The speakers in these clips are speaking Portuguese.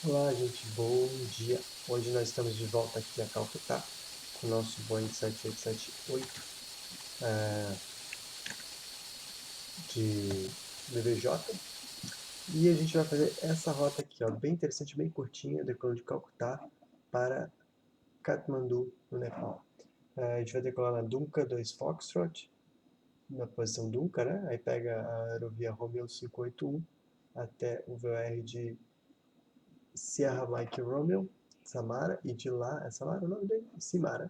Olá, gente, bom dia. Hoje nós estamos de volta aqui a Calcutá com o nosso Boeing 788 de BBJ. E a gente vai fazer essa rota aqui, ó, bem interessante, bem curtinha, decolando de Calcutá para Katmandu, no Nepal. A gente vai decolar na Dunka 2 Foxtrot, na posição Dunka, né? Aí pega a aerovia Romeo 581 até o VOR de Sierra Mike Romeo, Samara, e de lá, é Samara o nome dele? Simara.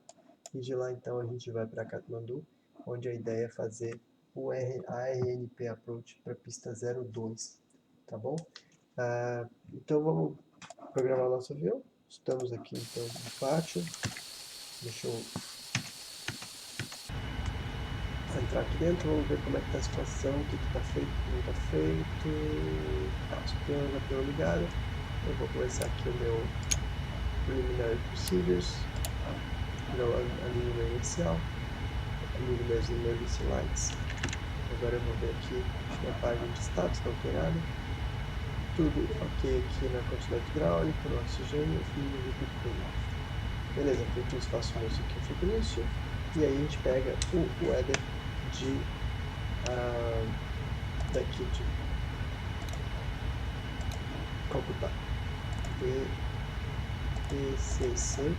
E de lá então a gente vai para Katmandu, onde a ideia é fazer a RNP Approach para a pista 02, tá bom? Então vamos programar o nosso avião. Estamos aqui então no pátio. Deixa eu entrar aqui dentro, vamos ver como é que está a situação, o que está feito, o que não está feito. Só tem o avião ligado. Eu vou começar aqui o meu Preliminary Procedures, a linha inicial, a linha das Emergency Lights. Agora eu vou ver aqui na página de status, não tem nada. Tudo ok aqui na quantidade hidráulica, no oxigênio e no líquido coolant. Beleza, feito isso, faço o meu Secure e aí a gente pega o header daqui de Calcutá, VECC.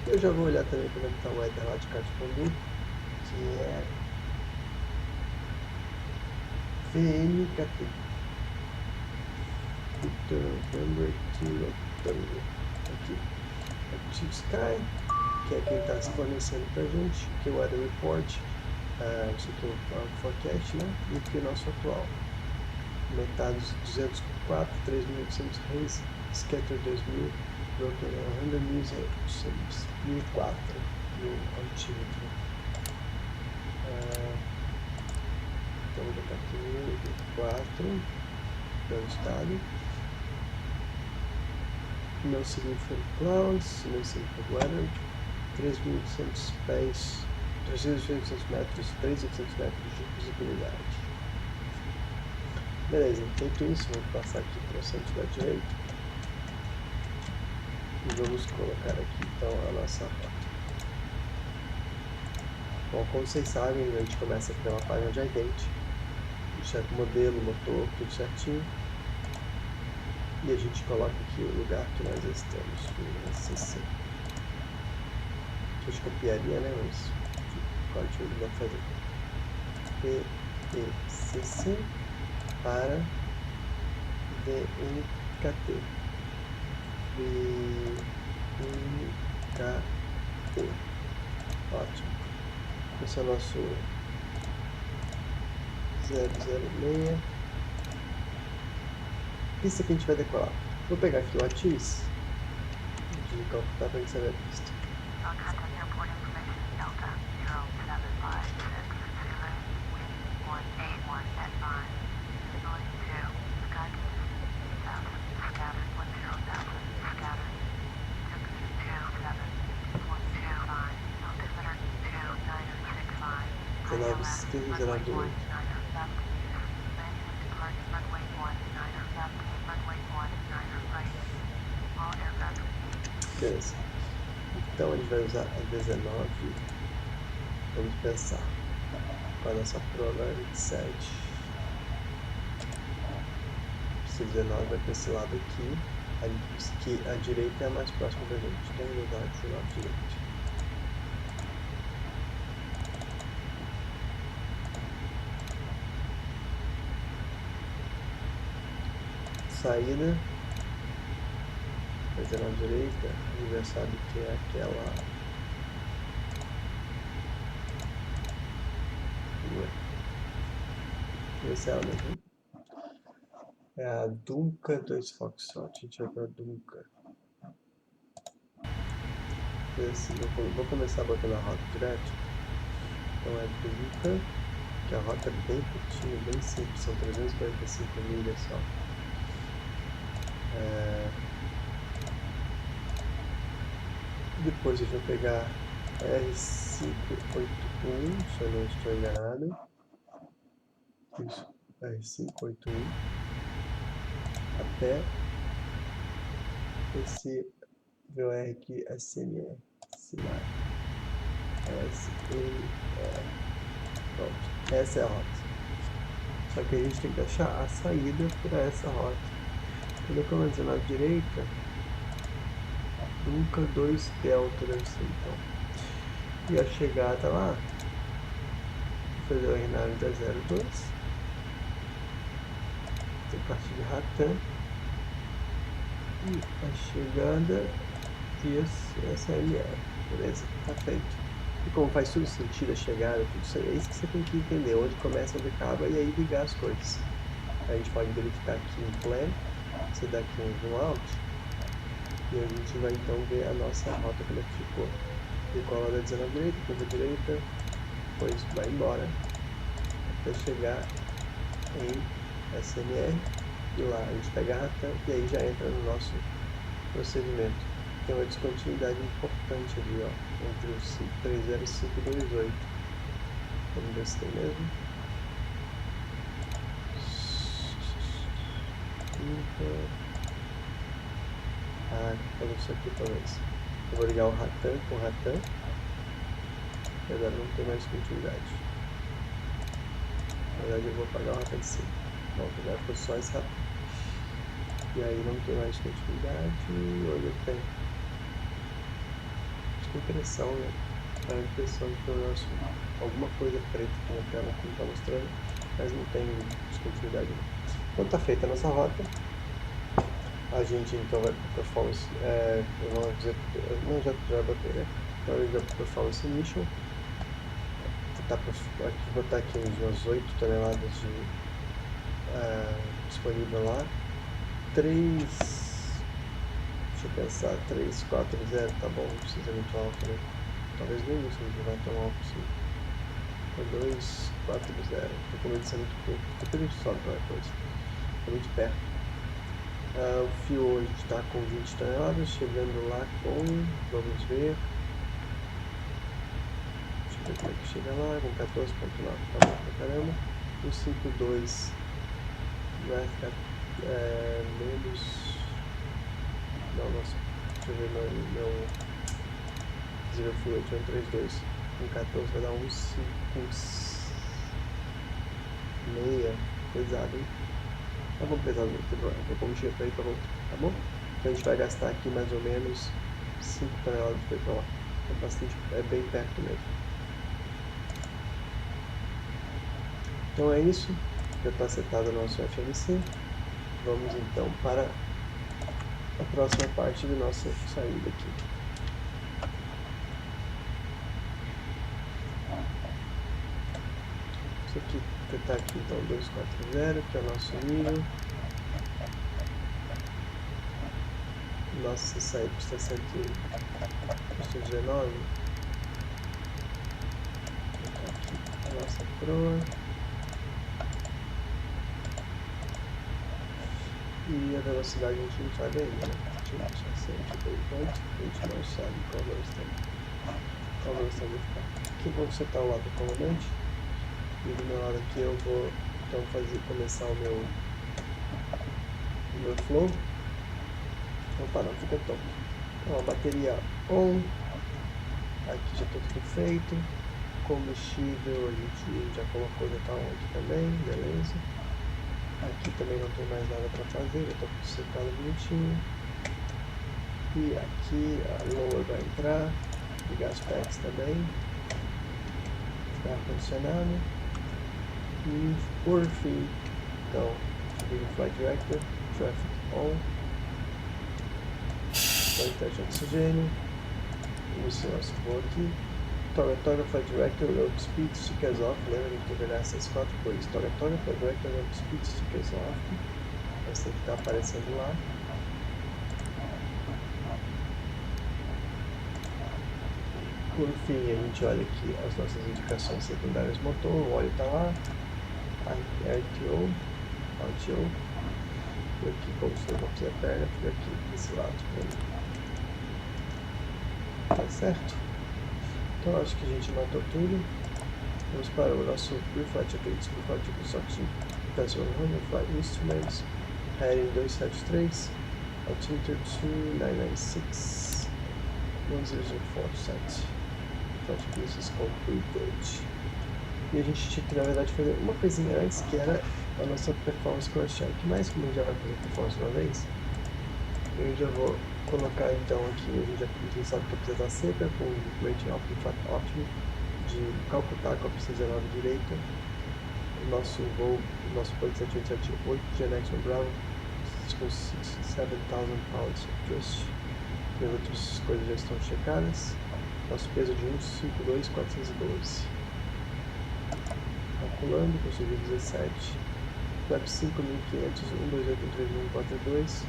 Eu já vou olhar também como é que está o header lá de Katmandu, que é VNKT. November Kilo aqui. Active Sky, que é quem está se fornecendo para a gente, que é o Weather Report, isso aqui é o forecast, né? E aqui o nosso atual. Metados 204, 3.800 Reis, Scatter 2.000, Broken 100 1.004 no altímetro. Então vou botar aqui 1.004 pelo estado. No significant clouds, no significant weather, 3.800 pés, 3.800 metros, 3.800 metros de visibilidade. Beleza, feito isso, vou passar aqui para o centro da direita e vamos colocar aqui então a nossa rota. Bom, como vocês sabem, a gente começa pela página de ident, deixar com o modelo, motor, tudo certinho. E a gente coloca aqui o lugar que nós estamos, o CC. Que a gente copiaria, né, mas código ele vai fazer. VECC para VNKT. VNKT. Ótimo. Esse é o nosso 006. Pista que a gente vai decolar. Vou pegar aqui o ATIS de Calcutá para a gente saber a pista. Beleza. Então a gente vai usar a 19. Vamos pensar. Com a nossa prova 27. Esse 19 vai para esse lado aqui. A direita é a mais próxima da gente. Então vamos usar esse lado direito. Saída, fazer na direita, a gente já sabe que é aquela. Esse é ela mesmo. É a Dunka 2 Foxtrot, a gente vai para a Dunka. Assim, vou começar botando a rota direto. Então é Dunka, que a rota é bem curtinha, bem simples, são 345 milhas só. Depois a gente vai pegar R581, se eu não estou enganado. Isso, R581 até esse VOR aqui, SMR, SMR. Pronto, essa é a rota. Só que a gente tem que achar a saída para essa rota. Quando eu começo na direita, Dunca 2 Delta deve ser então. E a chegada lá, vou fazer o RNAV da 02, a partir de Ratan, e a chegada via SMR, beleza? Tá feito. E como faz tudo sentido a chegada, tudo isso aí, é isso que você tem que entender, onde começa, onde acaba, e aí ligar as coisas. A gente pode verificar aqui em plan, você dá aqui um zoom out, e a gente vai então ver a nossa rota como é que ficou. Decola da 19 direita, curva direita, depois vai embora, até chegar em SMR, e lá a gente pega a rata, e aí já entra no nosso procedimento. Tem uma descontinuidade importante ali, ó, entre o 530 e 528. Vamos ver se tem mesmo. Falou isso aqui talvez. Eu vou ligar o Ratan com o Ratan, e agora não tem mais continuidade. Na verdade eu vou apagar o Ratan de cima. Pronto, agora ficou só esse Ratan. E aí não tem mais continuidade, onde tem? Acho que impressão, né? A impressão de que eu acho alguma coisa preta aqui na tela que não está mostrando, mas não tem descontinuidade. Então tá feita a nossa rota. A gente então vai para o Performance, vamos dizer, não, já botei, né? Então a gente vai para o Performance Initial. Vou botar aqui umas 8 toneladas de disponível lá. 3, deixa eu pensar, 340, tá bom, não precisa muito alto, né? Talvez nem isso não vai tão alto assim. 240, tô com medo de ser muito pouco, depois a gente sobe qualquer coisa, tá muito perto. O fio hoje está com 20 toneladas, chegando lá com, vamos ver, deixa eu ver como é que chega lá, com 14,9, tá bom pra caramba. 152 vai ficar menos, não, nossa, deixa eu ver meu zero fuel 132, com 14 vai dar 156, pesado, hein? Tá bom, pesado, vou comer pra ir pra voltar, tá bom? Então a gente vai gastar aqui mais ou menos 5 toneladas de petróleo lá. É bastante, é bem perto mesmo. Então é isso, já está setado o nosso FSX. Vamos então para a próxima parte da nossa saída aqui. Isso aqui está aqui então 240, que é o nosso nível. Nossa saída custa 119. Vou botar aqui a nossa proa. E a velocidade a gente não sabe ainda, né? Deixa eu deixar 100 por enquanto, a gente não sabe qual velocidade vai ficar. Aqui eu vou setar o lado do comandante. E do meu lado aqui eu vou então começar o meu flow. Opa, não fica top. Então a bateria on, aqui já está tudo feito. Combustível a gente já colocou, já está on aqui também, beleza. Aqui também não tem mais nada para fazer, já está tudo setado bonitinho. E aqui a lower vai entrar, ligar as packs também, ar-condicionado. E por fim, então, liga o Flight Director, Traffic On, teste de oxigênio, inicia o nosso voo aqui. Toggle Flight Director, Road Speed, Stickers Off, lembra que tem que olhar essas 4 coisas. Toggle Flight Director, Road Speed, Stickers Off, essa tem que estar aparecendo lá. Por fim, a gente olha aqui as nossas indicações secundárias motor, o óleo está lá, RTO, e aqui como se eu não fizer perna, fica aqui desse lado. Tá certo? Então acho que a gente matou tudo. Vamos para o nosso Reflight Updates, Reflight Construction, Flight Instruments, Heading 273. altimeter 2996 1004 Flight is completed. E a gente tinha que, na verdade, fazer uma coisinha antes, que era a nossa performance cross check. Mas como a gente já vai fazer performance uma vez, eu já vou colocar então aqui, a gente sabe que precisa estar seca com rating óptimo de Calcutá com a pista 19 direita. O nosso voo, o nosso voo de 788 de Jackson Bravo com 67,000 pounds of thrust. E as outras coisas já estão checadas. Nosso peso de 152,412. Calculando, consegui 17. Flap 5.500, 128,3142.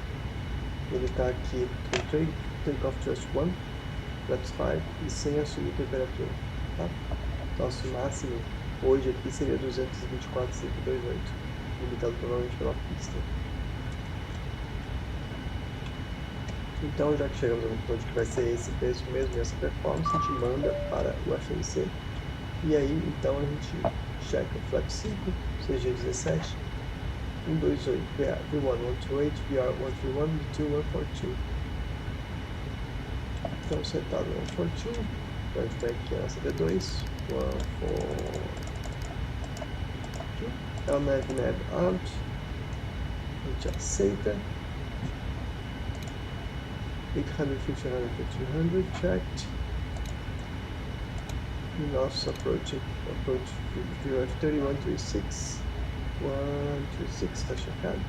Ele está aqui com Takeoff Thrust 1, Flaps 5 e sem assumir temperatura. Tá? Nosso máximo hoje aqui seria 224,528, limitado provavelmente pela pista. Então, já que chegamos ao ponto de que vai ser esse peso mesmo e essa performance, a gente manda para o FSX. E aí, então, a gente checa o Flap 5, CG17, 128, V1 128, VR 131, V2 142. Então, setado 142, então a gente vai aqui nessa V2, 142, LNAV out, a gente aceita. 850, 100, 200 checked. E nosso approach VF 3136, 136 está checado.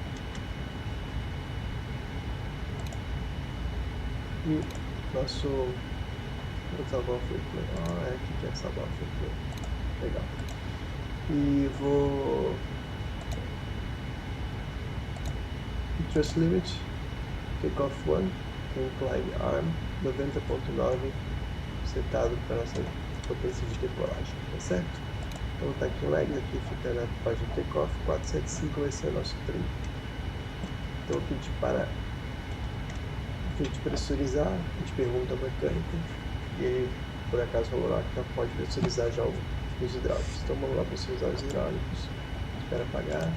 E nosso, vou salvar o frequency. É aqui que é salvar o frequency. Legal. E vou Thrust limit, takeoff 1. Incline arm 90.9 setado para nossa potência de decolagem, tá certo? Então tá aqui o lag, aqui fica na página de takeoff, 475 vai ser o nosso trim. Então aqui a gente para a gente pressurizar, a gente pergunta ao mecânico e ele por acaso falou lá que pode pressurizar já os hidráulicos. Então vamos lá pressurizar os hidráulicos, espera apagar.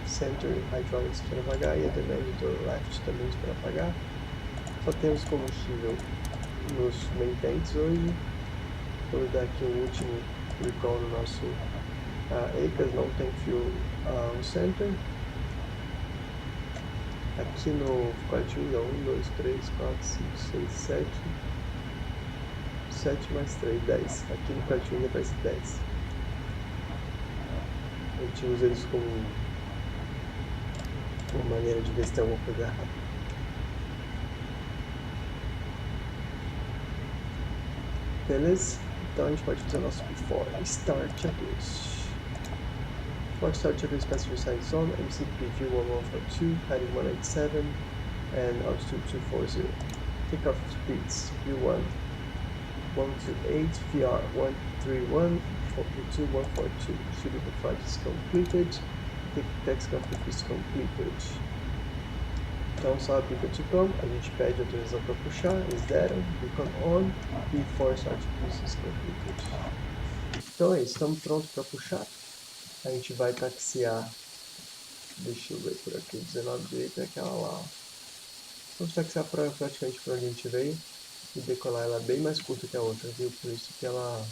Center Hydraulics para apagar e a demand do left também para apagar. Só temos combustível nos main tanks hoje. Vou dar aqui um último recall no nosso ECAS, não tem fuel no center. Aqui no quartinho, 1, 2, 3, 4, 5, 6, 7. 7 mais 3, 10. Aqui no quartinho ainda parece 10. A gente usa isso como uma maneira de ver se tem alguma coisa errada. Beleza? Então a gente pode fazer o nosso before start checklist. Before start checklist, passenger side zone, MCP view 1142, heading 187 and altitude 240. Takeoff speeds V1 128, VR 131, V2 142. Should the flight is completed. Takeoff is completed. Então só a beacon to come, a gente pede autorização para puxar, eles deram, beacon on, before start is completed. Então é isso, estamos prontos para puxar. A gente vai taxiar, deixa eu ver por aqui, 19 direito é aquela lá. Vamos taxiar praticamente para onde a gente veio e decolar ela bem mais curta que a outra, viu? Por isso que ela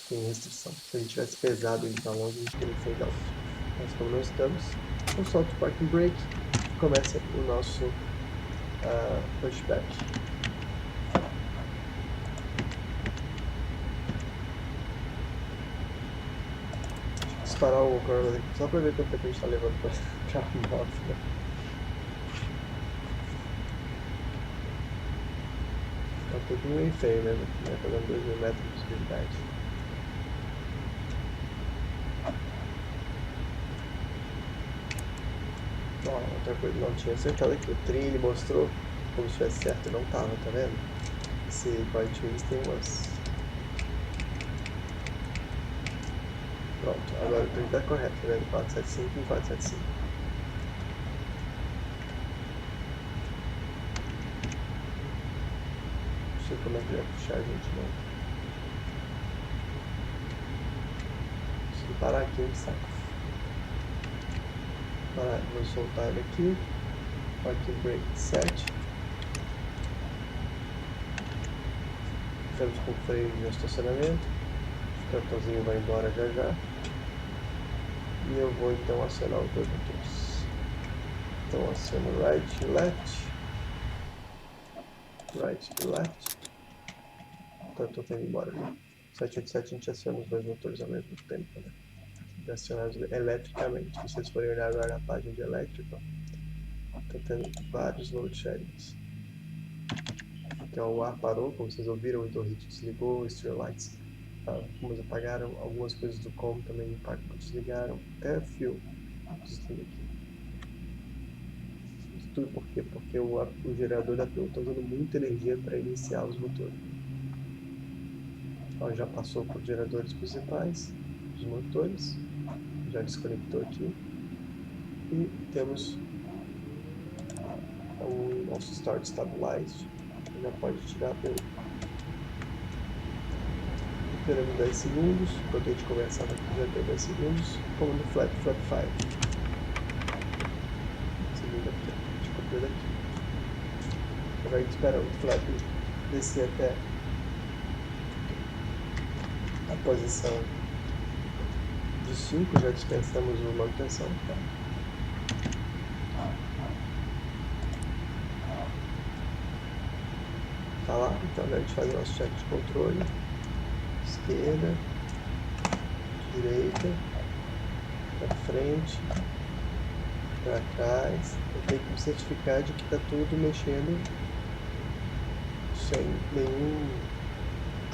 tem restrição. Se a gente tivesse pesado e para longe, a gente teria feito a outra. Mas como nós estamos, eu solto o parking brake e começa o nosso pushback. Disparar o cronômetro aqui só para ver quanto tempo a gente está levando para a moto. Né? Tá um pouquinho meio feio mesmo, né? Pegando 2.000 metros de visibilidade. Outra coisa, não tinha acertado aqui. O trim ele mostrou como se estivesse certo e não tava, tá vendo? Esse point wings tem umas. Pronto, agora o trim tá correto, tá vendo? 475 e 475. Não sei como é que ele vai puxar a gente, não. Se parar aqui, ele sai. Vou soltar ele aqui. Aqui brake set. Estamos com freio de estacionamento. O cartãozinho vai embora já já. E eu vou então acionar os dois motores. Então aciono right e left. Right e left. Então eu estou indo embora ali. 787 a gente aciona os dois motores ao mesmo tempo, né? Acionados eletricamente. Se vocês forem olhar agora na página de elétrica, está tendo vários load sharings. Então o ar parou, como vocês ouviram, o interruptor desligou, os street lights algumas apagaram, algumas coisas do com também desligaram, até fio desliga aqui. Isso tudo por quê? Porque o gerador da Piloto está usando muita energia para iniciar os motores. Ó, já passou por geradores principais, os motores, já desconectou aqui. E temos o nosso Start Stabilized, já pode tirar pelo. Esperamos 10 segundos, enquanto a gente conversava aqui já deu 10 segundos, como no flap 5. Segundo aqui, a gente copiou daqui. Agora a gente espera o flap descer até a posição de 5, já dispensamos o manutenção. Tá lá, então agora a gente faz o nosso check de controle. Esquerda, direita, para frente, para trás. Eu tenho que me certificar de que está tudo mexendo sem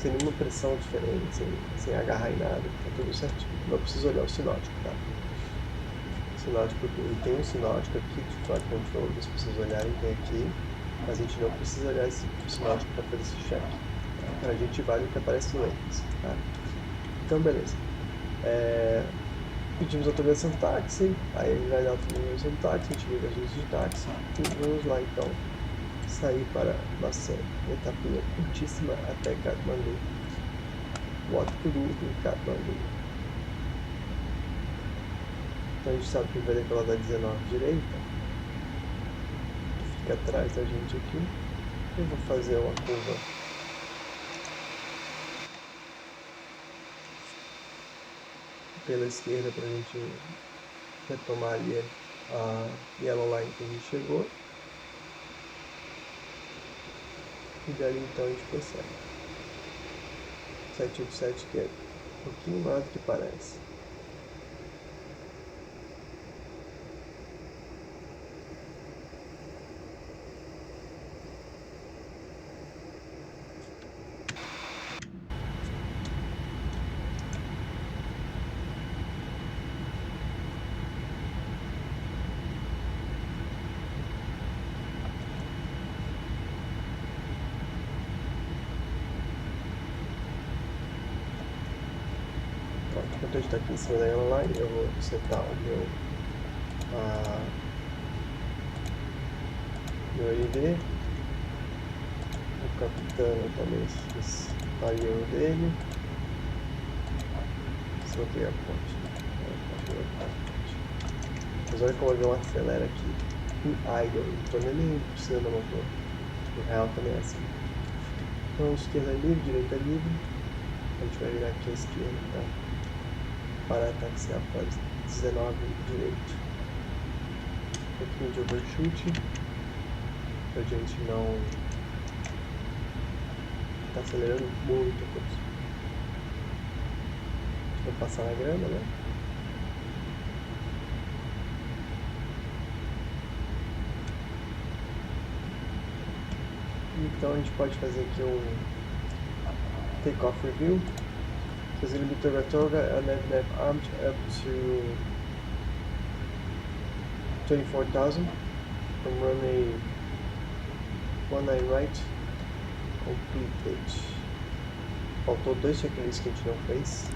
nenhuma pressão diferente, sem agarrar em nada, está tudo certinho. Não preciso olhar o sinótico, tá? O sinótico, tem um sinótico aqui de flight control, se vocês olharem, tem aqui, mas a gente não precisa olhar esse sinótico para fazer esse check. Tá? A gente vale o que aparece no ênfase, tá? Então, beleza. Pedimos autorização de táxi, aí ele vai dar autorização de táxi, a gente liga as luzes de táxi e vamos lá então sair para nossa etapinha curtíssima até Katmandu. What to do em Katmandu. Então a gente sabe que vai decolar da 19 direita, que fica atrás da gente aqui. Eu vou fazer uma curva pela esquerda para a gente retomar ali a yellow line que a gente chegou. E dali então a gente prossegue. 787 que é um pouquinho mais do que parece. Enquanto a gente está aqui em cima da yellow line, eu vou setar o meu ID. O capitão também faria o dele. Se eu criar a ponte. Mas olha como o avião acelera aqui em idle, não estou nem precisando do motor. O real também é assim. Então esquerda livre, direita livre. A gente vai virar aqui à esquerda, tá? Para taxiar para 19 direito. Um pouquinho de overshoot, para a gente não tá acelerando muita coisa. A gente vai passar na grama, né? Então a gente pode fazer aqui um take-off review. So it's going to be Toratoga and then armed up to 24,000 from runway 19 right, completed. Faltou dois checklists que a gente não fez.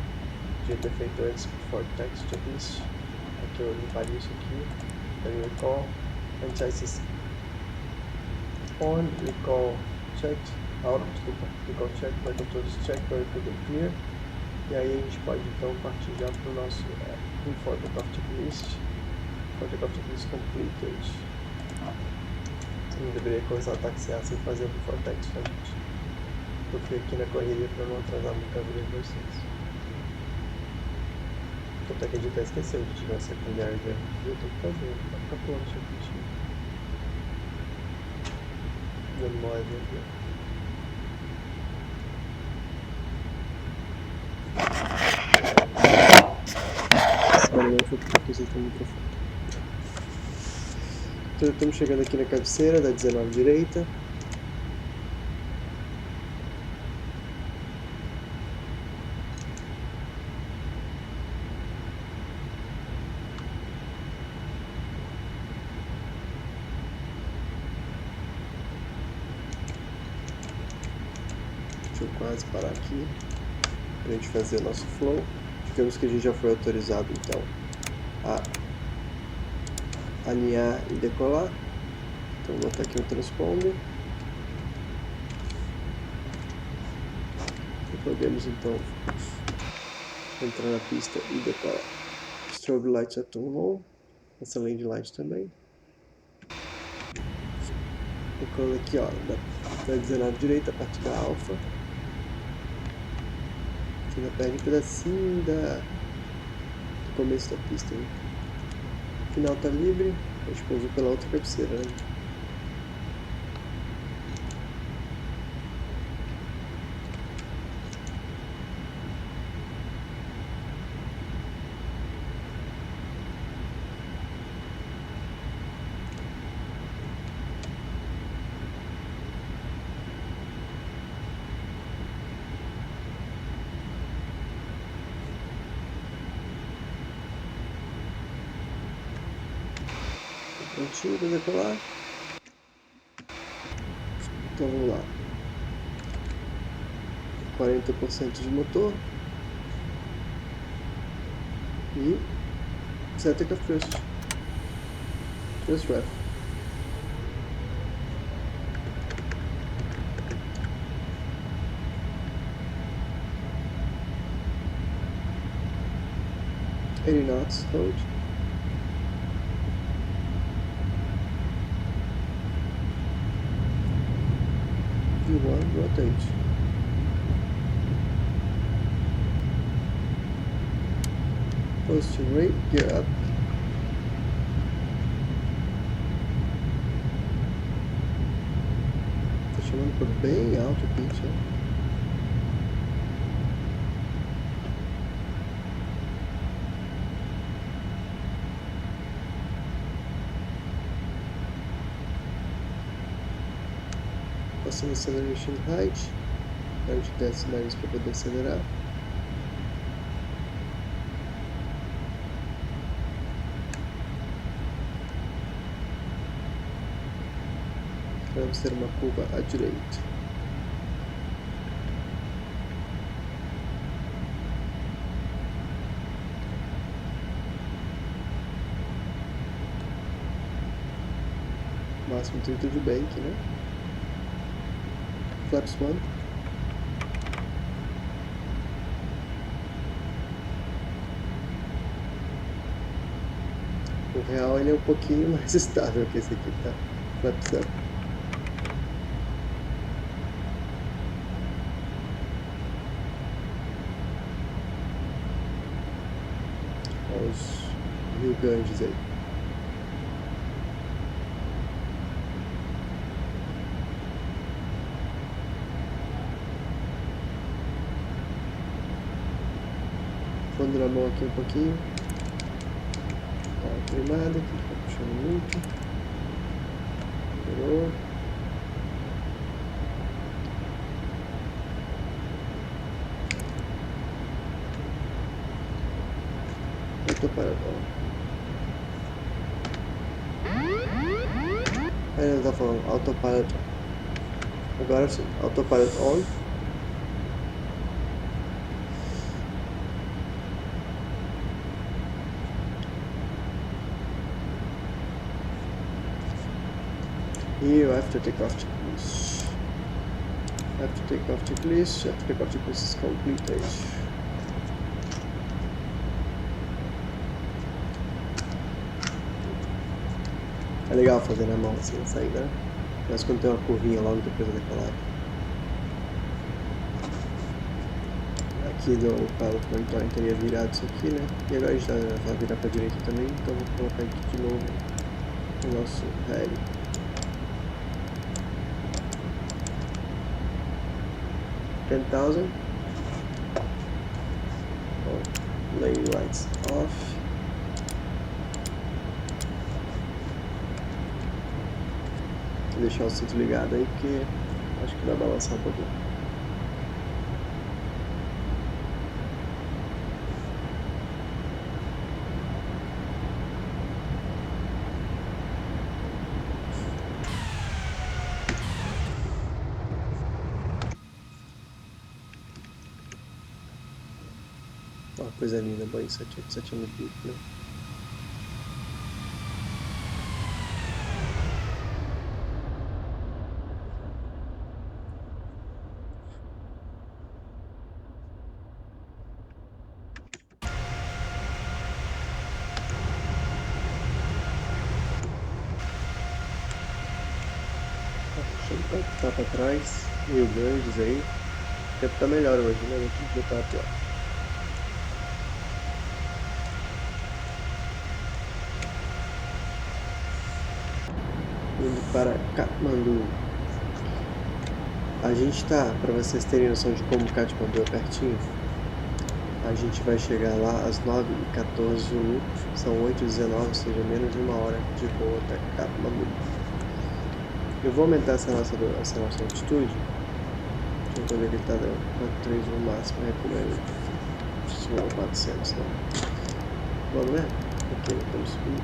Podia ter feito antes before text checklist. Aqui eu limparia isso aqui. Then recall, anti-ICC on, recall checked, out, desculpa, recall checked, vai todos checked, vai tudo clear. E aí a gente pode então partir já para o nosso before takeoff checklist. Before takeoff checklist completed. não deveria começar a taxiar sem fazer o before tax, tá, gente? Eu fui aqui na correria para não atrasar muito a vida de vocês. Tanto é que a gente até esqueceu de tirar essa colher de RGB, eu tenho que fazer, não vai ficar pulando checklist. Dando mole aqui. Esse barulho foi porque vocês estão no microfone. Então estamos chegando aqui na cabeceira da 19 direita. Deixa eu quase parar aqui para a gente fazer o nosso flow. Digamos que a gente já foi autorizado então a alinhar e decolar. Então vou botar aqui um transponder. E podemos então entrar na pista e decolar. Strobe light já tão low. Essa land light também. Decolando aqui, ó, da 19 direita, a parte da alfa. Aqui ainda perde um pedacinho do começo da pista. Hein? O final tá livre, a gente pousou pela outra cabeceira, né? Prontinho para decolar. Então vamos lá. 40% de motor. E set a first. First ref. Eighty knots, hold. V1, rotate. Posting rate, gear up. Tá chamando por bem alto o pitch, ó. Passando acceleration height. A gente desce o nariz para poder acelerar. Vamos ter uma curva à direita. Máximo 30 de bank, né? Flaps 1. O real ele é um pouquinho mais estável que esse aqui, tá? Flaps up. Olha os Rio Ganges aí. Pondo na mão aqui um pouquinho. Tá queimada, aqui tá puxando muito. Melhorou. Autopilot on. Aí ele tá falando autopilot on. Agora sim, autopilot on. Here, after takeoff checklist. After takeoff checklist is completed. É legal fazer na mão assim na saída, né? Mas quando tem uma curvinha logo depois da decolagem. Aqui o PowerPoint teria virado isso aqui, né? E agora a gente vai virar para a direita também, então vou colocar aqui de novo o nosso head. 10,000. Lane lights off. Vou deixar o cinto ligado aí porque acho que vai balançar um pouquinho. Ó, coisa linda, banho 787 no bico, né? Deixa eu botar pra trás, meio grandes aí. O tempo tá melhor hoje, né? Outro dia tava pior. Indo para Katmandu. A gente tá, para vocês terem noção de como Katmandu é pertinho, a gente vai chegar lá às 9h14 minutos, são 8h19, ou seja, menos de uma hora de voo até Katmandu. Eu vou aumentar essa nossa altitude. Deixa eu ver o que ele tá dando. 4,3 no máximo, recomendo. Se não, 400, não. Vamos, né? Ok, estamos subindo.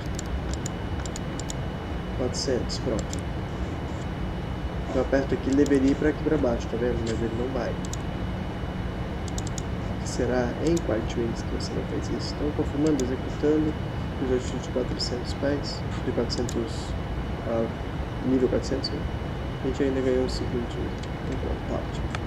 400, pronto. Eu aperto aqui, ele deveria ir para aqui para baixo, tá vendo? Mas ele não vai. Será em quartwings que você não fez isso. Então, confirmando, executando os altitudes de 400 pés, de 400, nível 400, né? A gente ainda ganhou 5 minutos. Então, tá ótimo.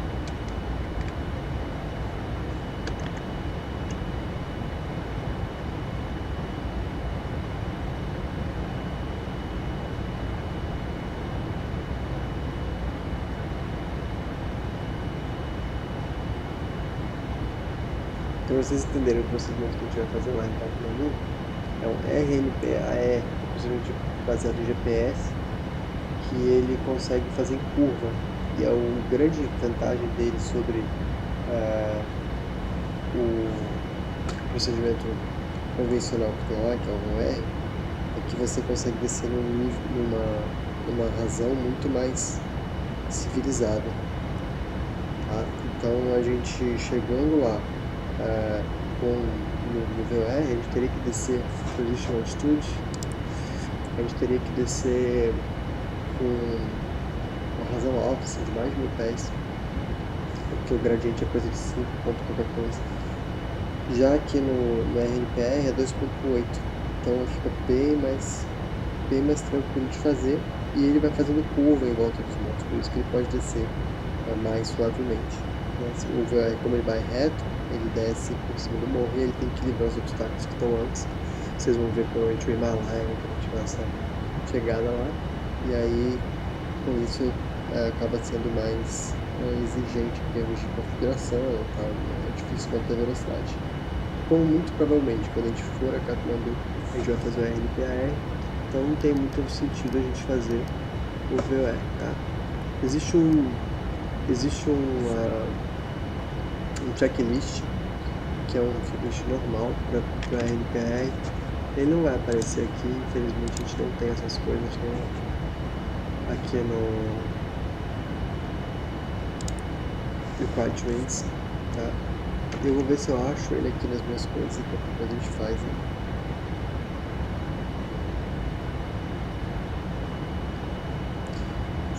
Para vocês entenderem o procedimento que a gente vai fazer lá em Katmandu, é um RNPAE, procedimento baseado em GPS, que ele consegue fazer em curva. E a grande vantagem dele sobre o procedimento convencional que tem lá, que é o VECC, é que você consegue descer numa razão muito mais civilizada. Tá? Então a gente chegando lá no VECC, a gente teria que descer position altitude, a gente teria que descer com uma razão alta, assim, de mais de 1000 pés, porque o gradiente é coisa de 5 ponto qualquer coisa. Já aqui no RNPR é 2.8, então fica bem mais tranquilo de fazer, e ele vai fazendo curva em volta dos morros, por isso que ele pode descer mais suavemente. O VECC, como ele vai reto, ele desce por cima do morro e ele tem que livrar os obstáculos que estão antes. Vocês vão ver provavelmente o Himalaia quando a gente vai essa chegada lá, e aí com isso acaba sendo mais exigente em termos de configuração, tá? É difícil manter a velocidade. Como muito provavelmente quando a gente for a Katmandu a gente vai fazer o RNPAR, então não tem muito sentido a gente fazer o VECC, tá? Existe um checklist, que é um checklist normal para o RNPR. Ele não vai aparecer aqui, infelizmente a gente não tem essas coisas aqui no Quadwings, tá? Eu vou ver se eu acho ele aqui nas minhas coisas e qualquer coisa a gente faz, né?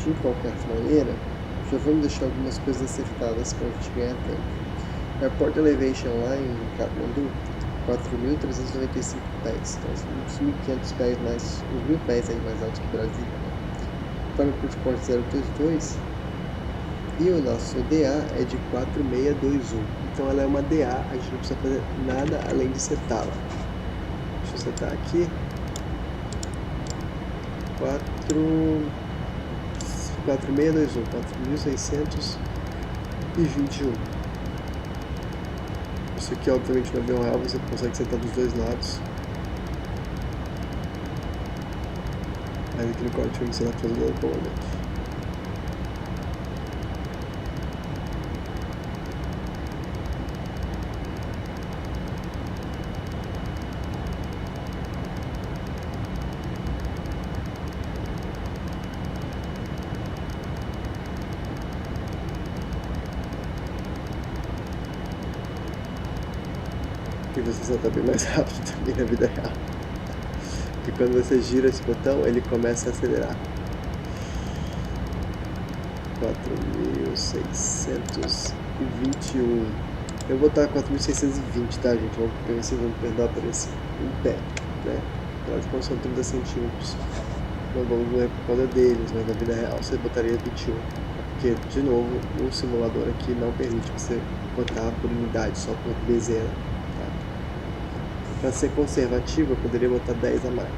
De qualquer maneira, já vamos deixar algumas coisas acertadas para a gente ganhar tempo. Airport Elevation lá em Katmandu, 4.395 pés, então uns 1.500 pés mais, uns 1.000 pés aí mais alto que Brasília, né? Frankfurt Port 032 e o nosso DA é de 4621, então ela é uma DA, a gente não precisa fazer nada além de setá-la. Deixa eu setar aqui, 4621, 4621. Isso aqui, obviamente, no avião real você consegue sentar dos dois lados. Mas aqui no corte você dá pra fazer normalmente. E você solta bem mais rápido também na vida real. E quando você gira esse botão, ele começa a acelerar. 4621. Eu vou botar 4620, tá, gente? Vamos ver se vocês vão perdoar por esse em pé, né? Afinal de contas são 30 centímetros. Não vamos ver por causa deles, mas na vida real você botaria 21. Porque, de novo, o simulador aqui não permite você botar por unidade, só por dezena. Para ser conservativo, eu poderia botar 10 a mais.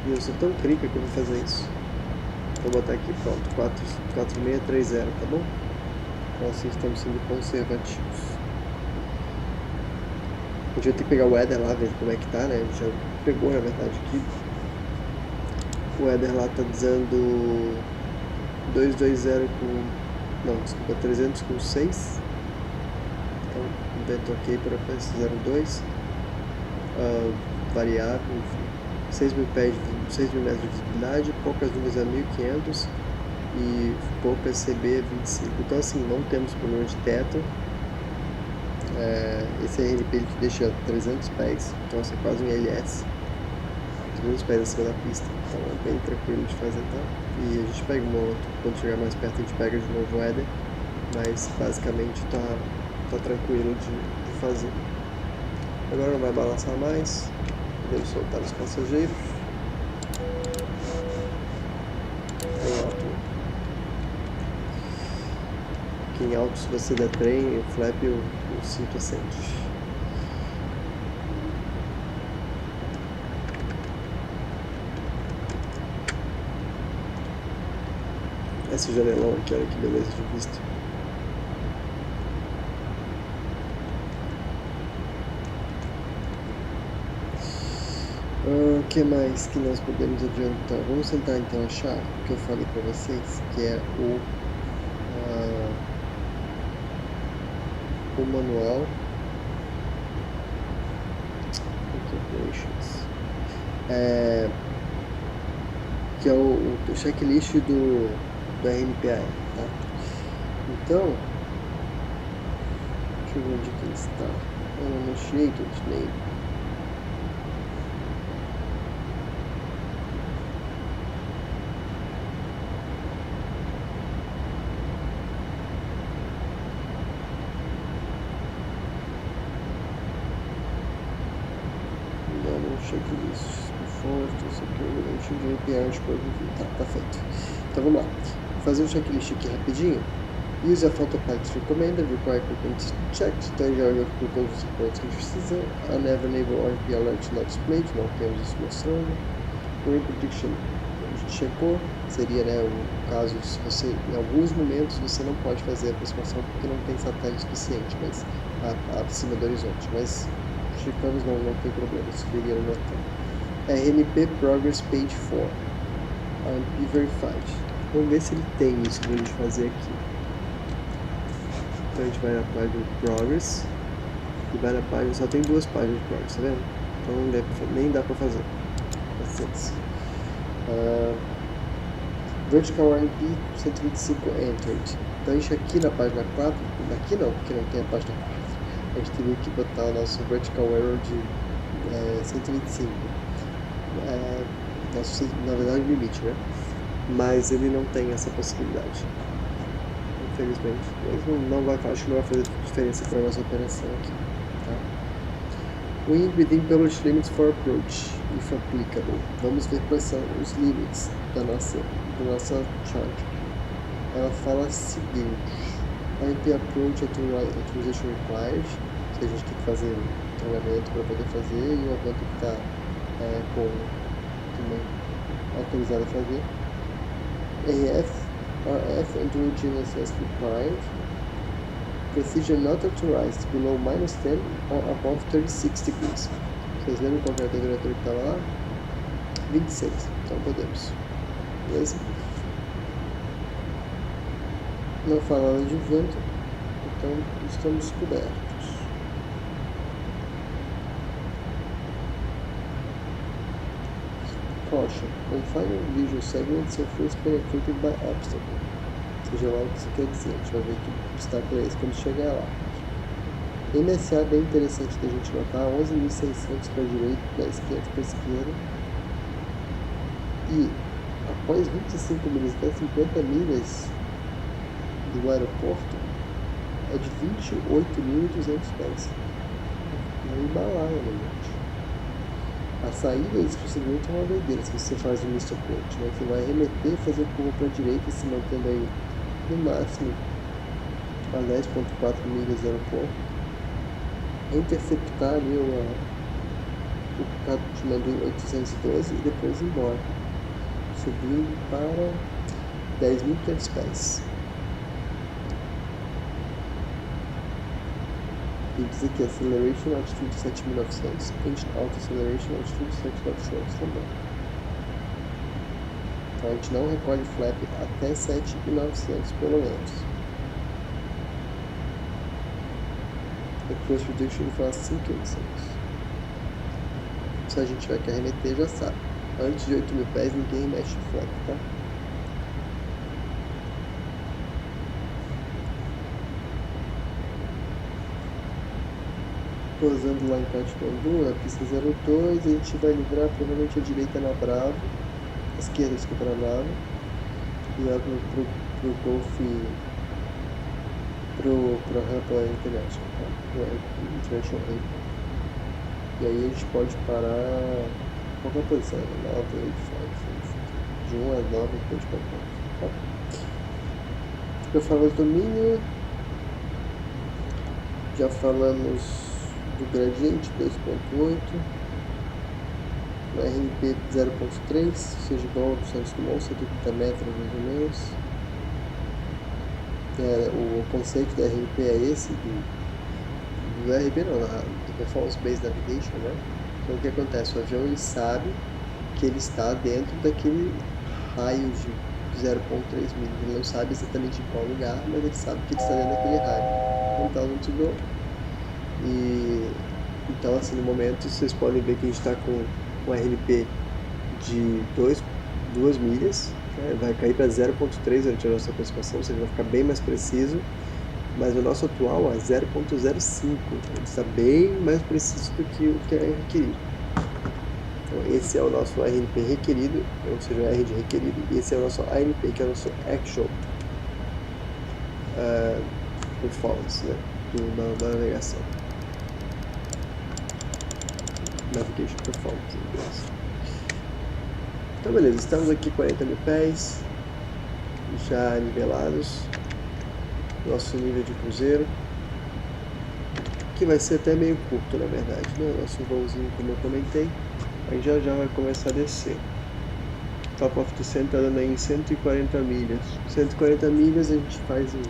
E eu sou tão crica que eu vou fazer isso. Vou botar aqui, pronto, 4630, tá bom? Então assim estamos sendo conservativos. A gente vai ter que pegar o header lá, ver como é que tá, né? A gente já pegou, na verdade, aqui. O header lá tá dizendo 220 com... Não, desculpa, 300 com 6. Então, invento ok para FS02. Variável, enfim, 6.000 metros de visibilidade, poucas nuvens a 1500 e poucas CB a 25. Então assim, não temos problema de teto. Esse RNP ele te deixa 300 pés, então assim, quase um ILS, 300 pés acima da pista, então é bem tranquilo de fazer, tá? E a gente pega uma outra, quando chegar mais perto a gente pega de novo o header, mas basicamente tá tranquilo de fazer. Agora não vai balançar mais, podemos soltar os passageiros. Em alto. Aqui em alto, se você der trem, o flap o cinto acende. Esse janelão aqui, olha que beleza de vista. O que mais que nós podemos adiantar? Vamos tentar então achar o que eu falei para vocês, que é o manual que é o checklist do RNPA, tá? Então, deixa eu ver onde que ele está. Initiated name. Checklist before security de API tá feito. Então vamos lá. Vou fazer um checklist aqui rapidinho. Use a photo pilot recommended, require frequency checked, então já olhou por todos os pontos que a gente precisa. Never enable RP alert not displayed, não temos isso mostrando. Rain prediction a gente checou, seria, né, o caso se você, em alguns momentos você não pode fazer a aproximação porque não tem satélite suficiente, mas acima do horizonte, mas checamos, não tem problema, isso viria no botão. RNP Progress Page 4. RNP Verified. Vamos ver se ele tem isso pra gente fazer aqui. Então a gente vai na página Progress. E vai na página, só tem duas páginas de Progress, tá vendo? Então nem dá pra fazer. Paciência. Vertical RNP 125 Entered. Então a gente aqui na página 4, aqui não, porque não tem a página 4. A gente teria que botar o nosso vertical error de 125. Na verdade, o limite, né? Mas ele não tem essa possibilidade. Infelizmente. Mas não vai, acho que não vai fazer diferença para a nossa operação aqui. Tá? Wind within published limits for approach, if applicable. Vamos ver quais são os limites da nossa chart. Ela fala o seguinte. RNP Approach Authorization Required, que a gente tem que fazer um treinamento para poder fazer, e o avião tem que estar também autorizado a fazer. RF RF androgenous as required. Precision not authorized below -10 or above 36 degrees. Vocês lembram qual é a temperatura que estava lá? 26. Então podemos. Beleza? Não fala nada de vento, então estamos cobertos. Caution. Confining visual segments of fields penetrated by obstacle. Seja lá o que isso quer dizer. A gente vai ver que obstáculo é esse quando chegar lá. MSA bem interessante da gente notar. 11.600 para a direita, 10.500 para a esquerda. E após 25 milhas até 50 milhas do aeroporto, é de 28.200 pés. É um balaio, né, gente? A saída desse procedimento é uma doideira se você faz o misto approach, né? Você vai remeter, fazer curva para a direita, se mantendo aí no máximo a 10.4 milhas do aeroporto, interceptar ali o Katmandu 812 e depois ir embora, subindo para 10.500 pés. E diz aqui acceleration altitude 7.900, engine auto acceleration altitude 7.900 também. Então a gente não recolhe flap até 7.900 pelo menos. The thrust reduction foi a 5.800. Se a gente tiver que arremeter, já sabe. Antes de 8.000 pés ninguém mexe o flap, tá? Pousando lá em Katmandu, na pista 02, a gente vai livrar provavelmente a direita na Bravo, a esquerda, desculpa, na Bravo, e lá pro Golf, pro rampa International, tá? International Ramp. E aí a gente pode parar qualquer posição, 9, 8, 5, de 1 a 9 a gente pode parar, tá? Eu falo do domínio, já falamos do gradiente 2.8, o RNP 0.3, seja igual ao do Santos Dumont, 130 metros mais ou menos. O conceito do RNP é esse, do RB não, do Performance Based Navigation, né? Então o que acontece? O avião ele sabe que ele está dentro daquele raio de 0.3 milhas, ele não sabe exatamente em qual lugar, mas ele sabe que ele está dentro daquele raio. Então, muito bom. E então, assim, no momento vocês podem ver que a gente está com um RNP de 2 milhas, né? Vai cair para 0.3 durante a nossa aproximação, ou seja, vai ficar bem mais preciso, mas o nosso atual é 0.05, ele está bem mais preciso do que o que é requerido. Então, esse é o nosso RNP requerido, ou seja, o R de requerido, e esse é o nosso ANP, que é o nosso Actual Performance, né? Da navegação. Navigation Performance em inglês. Então beleza, estamos aqui 40.000 pés, já nivelados, nosso nível de cruzeiro, que vai ser até meio curto na verdade, né? Nosso voozinho, como eu comentei, aí já vai começar a descer. Top of Descent está dando aí em 140 milhas. 140 milhas a gente faz em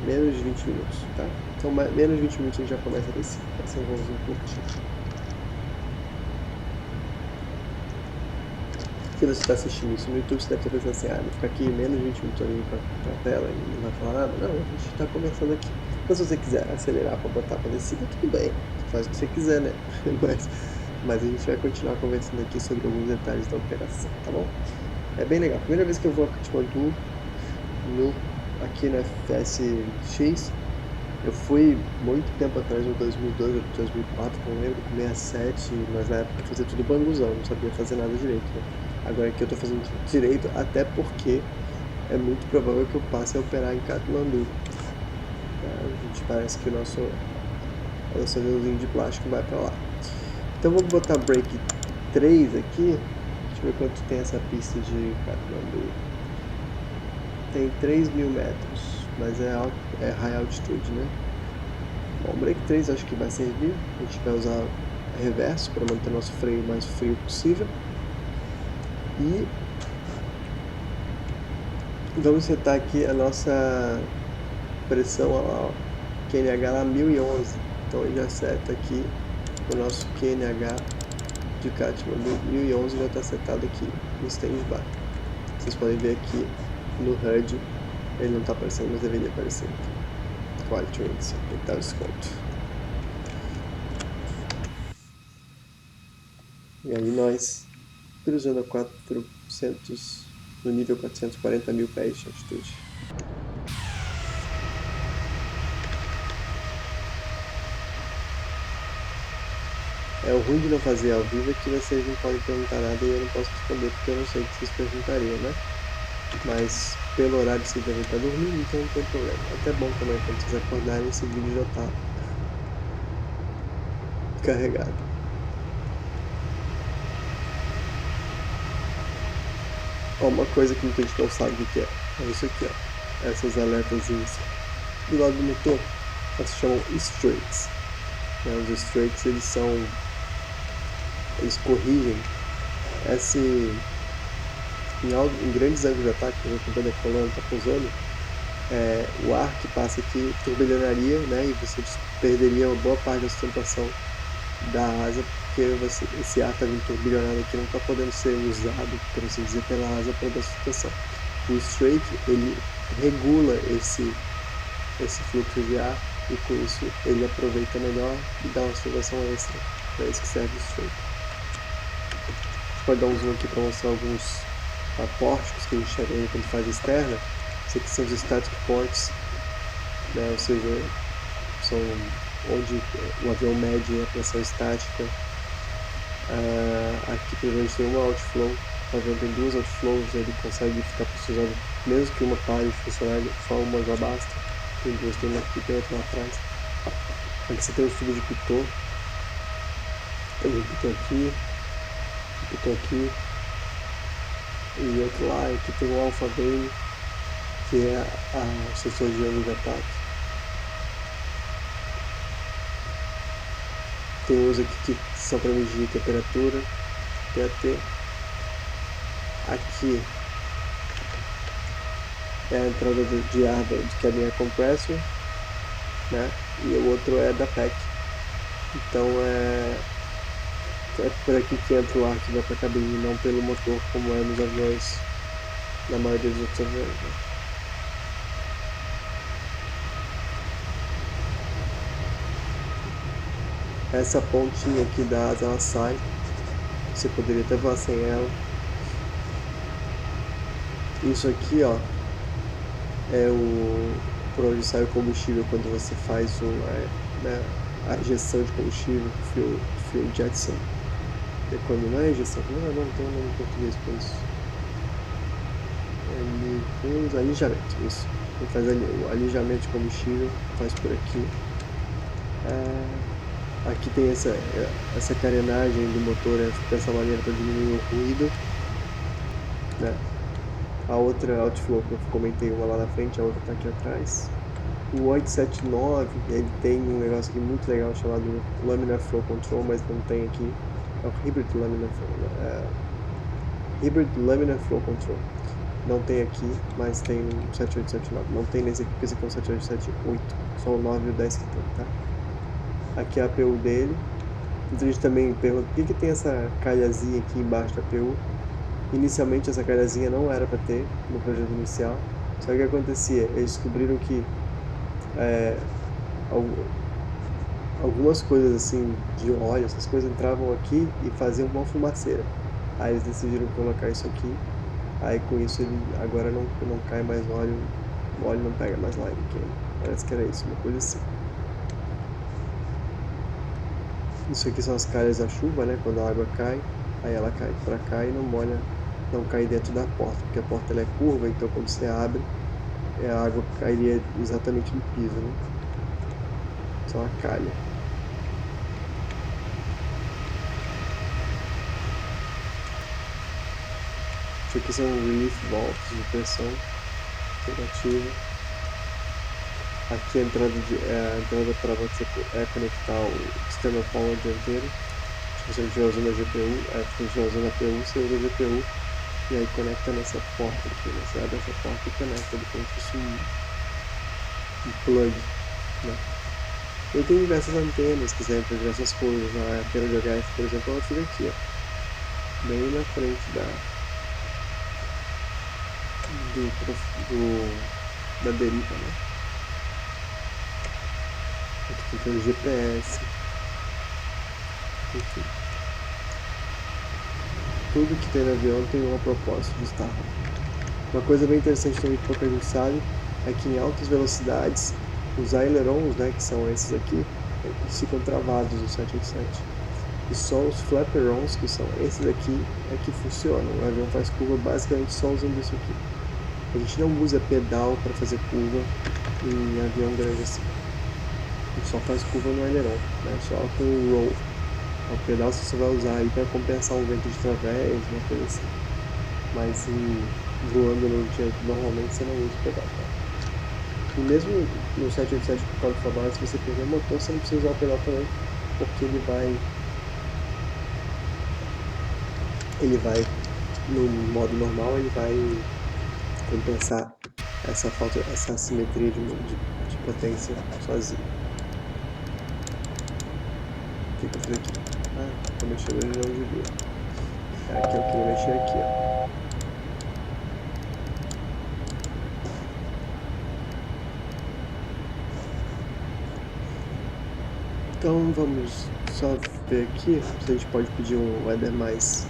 menos de 20 minutos, tá? Então menos de 20 minutos a gente já começa a descer. Vai ser um voozinho curtinho. Se você está assistindo isso no YouTube, você deve estar pensando assim, vou ficar aqui menos de 20 minutos ali pra tela e não vai falar nada. Não, a gente está começando aqui. Então se você quiser acelerar para botar para descer, tudo bem. Faz o que você quiser, né? Mas a gente vai continuar conversando aqui sobre alguns detalhes da operação, tá bom? É bem legal. Primeira vez que eu vou a Katmandu, aqui na FSX, eu fui muito tempo atrás, em 2002, 2004, não lembro, com 67, mas na época eu fazia tudo banguzão, não sabia fazer nada direito, né? Agora aqui eu tô fazendo tudo direito, até porque é muito provável que eu passe a operar em Katmandu. A gente parece que o nosso aviãozinho de plástico vai pra lá. Então vou botar break 3 aqui, deixa eu ver quanto tem essa pista de Katmandu. Tem 3.000 metros, mas é high altitude, né? Bom, break 3 acho que vai servir. A gente vai usar reverso para manter nosso freio mais frio possível. E Vamos setar aqui a nossa pressão, ó, QNH lá 1011. Então ele já seta aqui o nosso QNH de Katmandu 1011 já está setado aqui no standby. Vocês podem ver aqui no HUD, ele não está aparecendo, mas deveria aparecer. Quality Rates, tem que dar desconto. E aí nós, cruzando a 400, no nível 440 mil pés de altitude. O ruim de não fazer ao vivo é que vocês não podem perguntar nada e eu não posso responder, porque eu não sei o que vocês perguntariam, né? Mas pelo horário que vocês devem estar dormindo, então não tem problema. Até bom também, quando vocês acordarem, esse vídeo já está carregado. Ó, uma coisa que muita gente não sabe o que é isso aqui, ó. Essas alertazinhas do lado do motor, elas se chamam strakes. Os strakes, eles corrigem em grandes ângulos de ataque, por exemplo, quando a coluna está pousando, o ar que passa aqui turbilhonaria, né, e você perderia uma boa parte da sustentação da asa, porque esse ar está vindo turbilhonado aqui, não está podendo ser usado, por assim dizer, pela asa para dar sustentação. O strake, ele regula esse fluxo de ar e com isso ele aproveita melhor e dá uma sustentação extra. Para isso que serve o strake. Pode dar um zoom aqui para mostrar alguns pórticos que a gente chega quando faz externa. Esses aqui são os static ports, né? Ou seja, são onde o avião mede a pressão estática. Aqui provavelmente tem uma outflow, o avião tem duas outflows, ele consegue ficar pressionado, mesmo que uma pare de funcionar, só uma já basta. Tem duas, tem uma aqui e tem outra lá atrás. Aqui você tem o tubo de pitot, tem um pitot aqui, e outro lá, aqui tem o alpha vane, que é o sensor de ângulo de ataque. Tem uns aqui que são para medir temperatura, TAT. Aqui é a entrada de ar de cabine compressor, né? E o outro é da PEC. Então é por aqui que entra o ar que vai para a cabine, não pelo motor, como é nos aviões, na maioria dos outros aviões. Né? Essa pontinha aqui da asa, ela sai. Você poderia até voar sem ela. Isso aqui, ó, é por onde sai o combustível quando você faz a injeção de combustível, fuel injection. Quando não é injeção, não tem um nome em português para isso. Alijamento, isso. Quem faz o alijamento de combustível, faz por aqui. Aqui tem essa carenagem do motor dessa maneira para diminuir o ruído. Né? A outra outflow que eu comentei, uma lá na frente, a outra está aqui atrás. O 879, ele tem um negócio aqui muito legal chamado Laminar Flow Control, mas não tem aqui. É o Hybrid Laminar Flow Control. Não tem aqui, mas tem no 7879. Não tem nesse aqui, porque esse aqui é um 7878. Só o 9 e o 10 que tem, tá? Aqui é a APU dele. Então a gente também pergunta por que tem essa calhazinha aqui embaixo da APU. Inicialmente essa calhazinha não era para ter no projeto inicial. Só que o que acontecia? Eles descobriram que algumas coisas assim de óleo, essas coisas entravam aqui e faziam uma fumaceira. Aí eles decidiram colocar isso aqui. Aí com isso ele agora não cai mais óleo, o óleo não pega mais lá, parece que era isso, uma coisa assim. Isso aqui são as calhas da chuva, né? Quando a água cai, aí ela cai para cá e não cai dentro da porta, porque a porta ela é curva, então quando você abre, a água cairia exatamente no piso, né? Só a calha. Isso aqui são relief valves de pressão negativa. Aqui a entrada para você conectar o external power dianteiro. Se você não estiver usando a GPU, se você estiver usando a PU, você usa a GPU. E aí conecta nessa porta aqui, né? Você abre essa porta e conecta ele como se fosse um plug, né? E tem diversas antenas que servem para diversas coisas. A antena de HF, por exemplo, ela fica aqui, ó, bem na frente da deriva, né? Aqui tem o GPS, enfim. Tudo que tem no avião tem um propósito de estar lá. Uma coisa bem interessante também que pouca gente sabe é que em altas velocidades os ailerons, né, que são esses aqui, eles ficam travados no 787. E só os flaperons, que são esses aqui, é que funcionam. O avião faz curva basicamente só usando isso aqui. A gente não usa pedal para fazer curva em avião grande assim. A gente só faz curva no aileron, né, só com o roll. O pedal você vai usar aí para compensar um vento de través, uma coisa assim. Mas voando no dia, normalmente você não usa o pedal. Tá? E mesmo no 787 com código fabrado, se você perder o motor, você não precisa usar o pedal também, porque ele vai no modo normal, ele vai compensar essa falta, essa assimetria de potência sozinho. O que eu fiz aqui? Tô mexendo ele não devia. Aqui eu queria mexer aqui, ó. Então vamos só ver aqui se a gente pode pedir um weather mais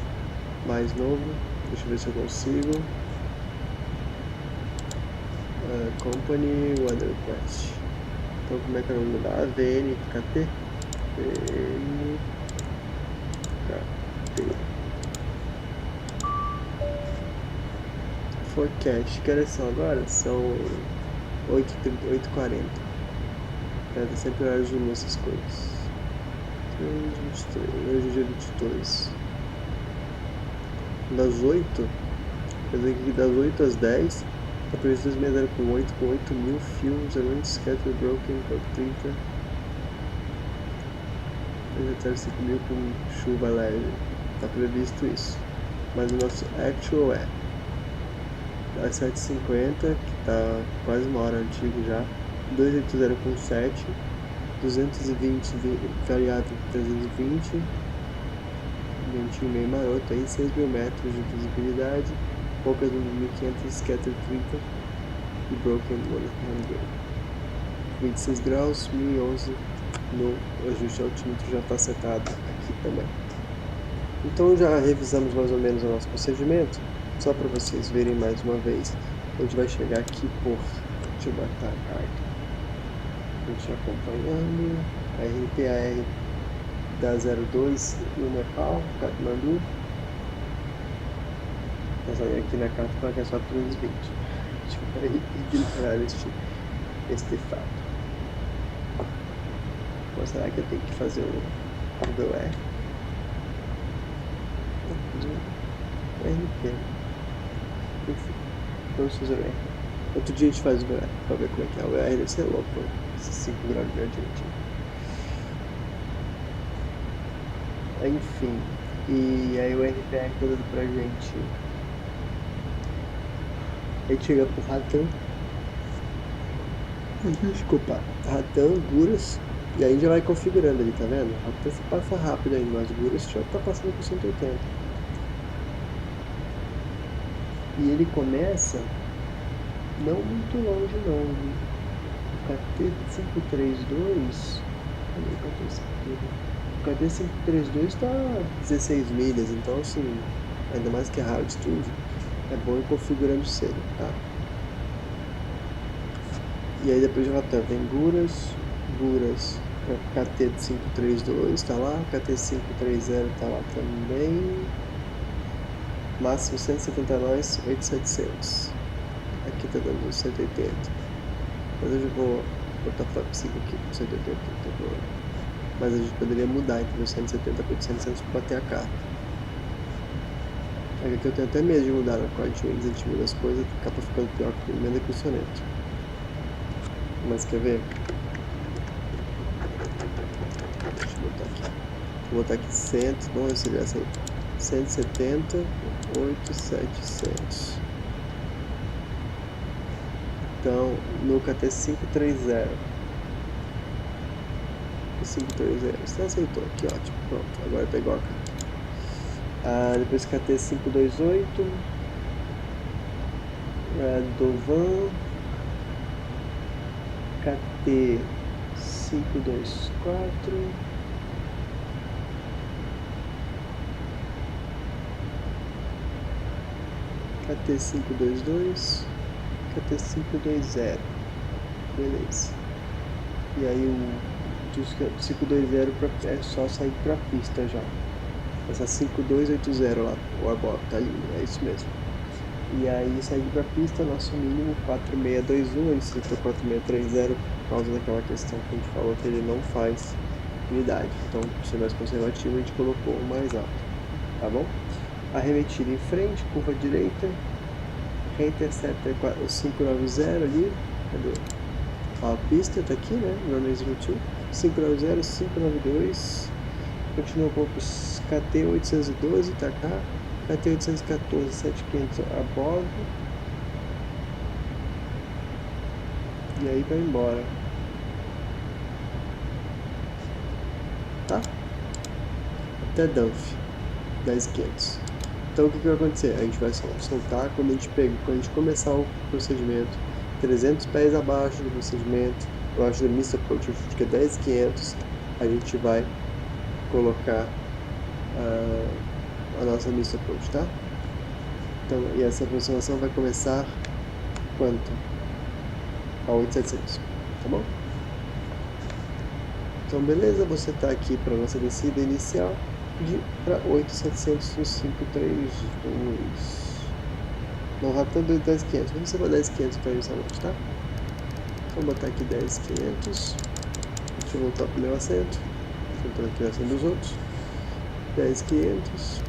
novo. Deixa eu ver se eu consigo. Company weather request. Então como é que eu vou mudar? VNKT. VNKT. Forecast. Que horas são agora? São 8h40. Tá sempre horas de essas coisas. 3, 23. Hoje é dia 22. Das 8, quer dizer que das 8 às 10, está previsto 2000 com 8.000 fios, elements scattered, broken, com 30. 5.000 com chuva leve. Está previsto isso. Mas o nosso actual é às 7h50, que está quase uma hora antigo já, 280 com 7, 220 variável 320, ventinho meio maroto aí, 6.000 metros de visibilidade, poucas 1.500, scatter 30 e broken 100. 26 graus, 1011 no ajuste altímetro já está setado aqui também. Então já revisamos mais ou menos o nosso procedimento, só para vocês verem mais uma vez. A gente vai chegar aqui por, deixa eu botar a carta, a gente acompanhando, a RPAR da 02 no Nepal, Katmandu. Nós vamos aqui na carta para que é só 320. A gente vai ignorar este fato. Ou será que eu tenho que fazer o VECC? RP. Enfim, vamos fazer o R. Outro dia a gente faz o VECC para ver como é que é. O R deve ser louco, esses 5 graus de gradiente. Enfim, e aí o RPR tá dando pra gente. A gente chega pro Ratan. Desculpa, Ratan, Guras. E aí já vai configurando ali, tá vendo? Ratan se passa rápido aí, mas Guras já tá passando por 180. E ele começa não muito longe não, viu? O KT-532. O KT-532 está 16 milhas, então assim, ainda mais que é hard altitude, é bom ir configurando cedo, tá? E aí depois de Latam vem Guras, KT-532 tá lá, KT-530 tá lá também, máximo 170 nós, 8.700, aqui tá dando 180, mas eu já vou botar flap 5 aqui, 180, não tem problema. Mas a gente poderia mudar entre 170 para 800 para bater a carta. Aqui eu tenho até medo de mudar na Quad Wings, a gente muda as coisas e acaba ficando pior que o emenda que o soneto. Mas quer ver? Deixa eu botar aqui. Vou botar aqui 100, vamos ver se ele vai sair. 170.800. Então, no KT530. 530. Você aceitou aqui, ótimo. Pronto, agora tá igual a cá. Depois KT528. Dovan. KT524. KT522. KT520. Beleza. E aí o 520 é só sair pra pista já. Essa 5280 lá, o above, tá ali, é isso mesmo. E aí sair pra pista, nosso mínimo 4621, a gente citou 4630 por causa daquela questão que a gente falou que ele não faz unidade. Então, para ser mais conservativo, a gente colocou o mais alto, tá bom? Arremetida em frente, curva direita, reintercepta o 590 ali, cadê? A pista tá aqui, né? Runway 02, 590, 592, continua com os KT812, tá cá, KT814, 7500 above, e aí vai embora, tá? Até Dunphy, 10500. Então o que vai acontecer? A gente vai soltar quando a gente começar o procedimento, 300 pés abaixo do procedimento, abaixo da missed approach, que é 10500, a gente vai colocar a nossa missed approach, tá? Então, e essa aproximação vai começar quanto? A 8700, tá bom? Então beleza, você está aqui para a nossa descida inicial para 8700 no 532. Não rápido 10500, vamos ser para 10500 para inicialmente, tá? Vou botar aqui 10500. Deixa eu voltar para o meu assento. Voltando aqui o assento dos outros. 10500.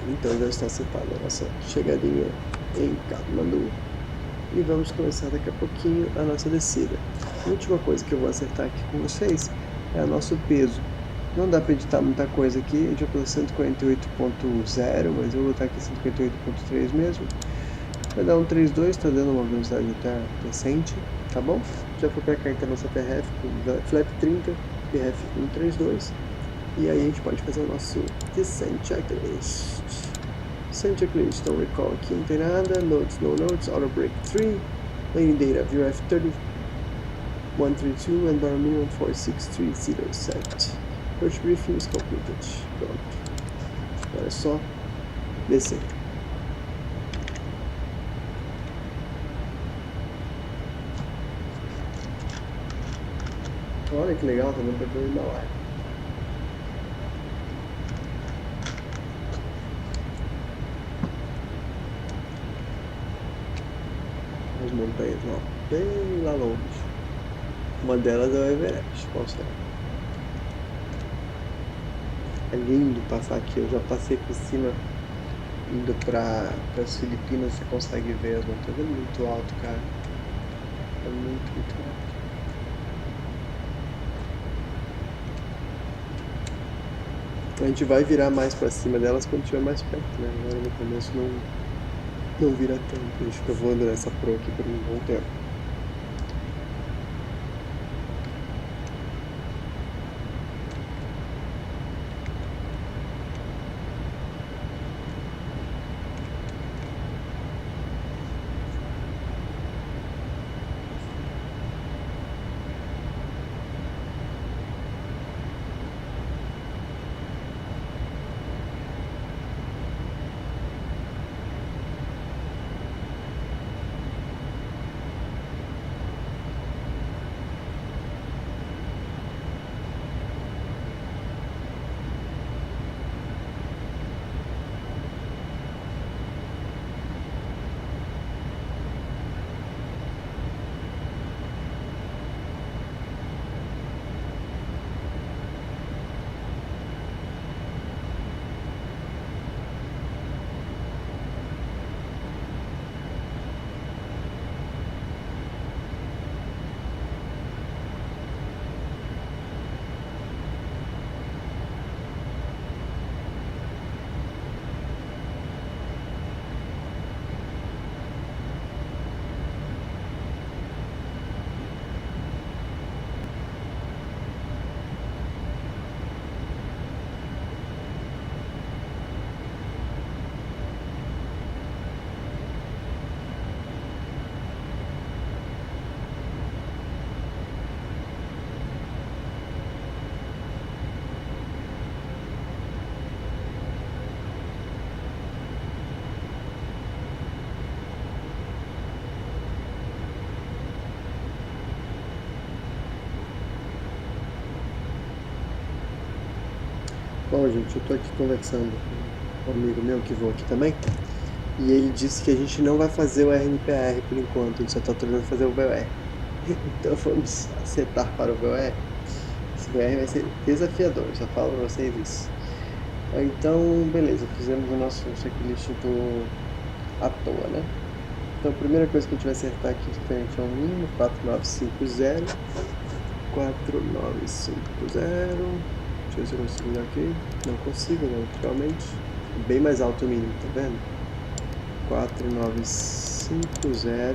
Então já está setada a nossa chegadinha em Katmandu. E vamos começar daqui a pouquinho a nossa descida. A última coisa que eu vou acertar aqui com vocês é o nosso peso. Não dá para editar muita coisa aqui, a gente vai pôr 148.0, mas eu vou botar aqui 148.3 mesmo. Vai dar um 3.2, está dando uma velocidade até decente, tá bom? Já foi para cá então a nossa PRF com flap 30, PRF 132. E aí a gente pode fazer o nosso descent checklist. Descent checklist, então recall aqui não tem nada, notes, no notes, auto brake 3, landing data, VRF 30132, and bar minimum 4630 set. First briefing is completed. Pronto. Agora é só descer. Olha que legal, tá dando pra ver o Himalaia. As montanhas lá, bem lá longe. Uma delas é o Everest, qual será? É lindo passar aqui, eu já passei por cima, indo para as Filipinas, você consegue ver as montanhas, é muito alto, cara. É muito, muito alto. A gente vai virar mais para cima delas quando estiver mais perto, né? Agora no começo não vira tanto, a gente fica voando nessa pro aqui por um bom tempo. Bom, gente, eu tô aqui conversando com um amigo meu que voa aqui também, e ele disse que a gente não vai fazer o RNPR por enquanto, a gente só tá tentando fazer o VOR. Então vamos acertar para o VOR. Esse VOR vai ser desafiador, eu só falo pra vocês isso. Então, beleza, fizemos o nosso checklist à toa, né? Então a primeira coisa que a gente vai acertar aqui referente ao mínimo, 4950. 4950. Deixa eu ver se eu consigo usar aqui. Não consigo, naturalmente. Bem mais alto o mínimo, tá vendo? 4950.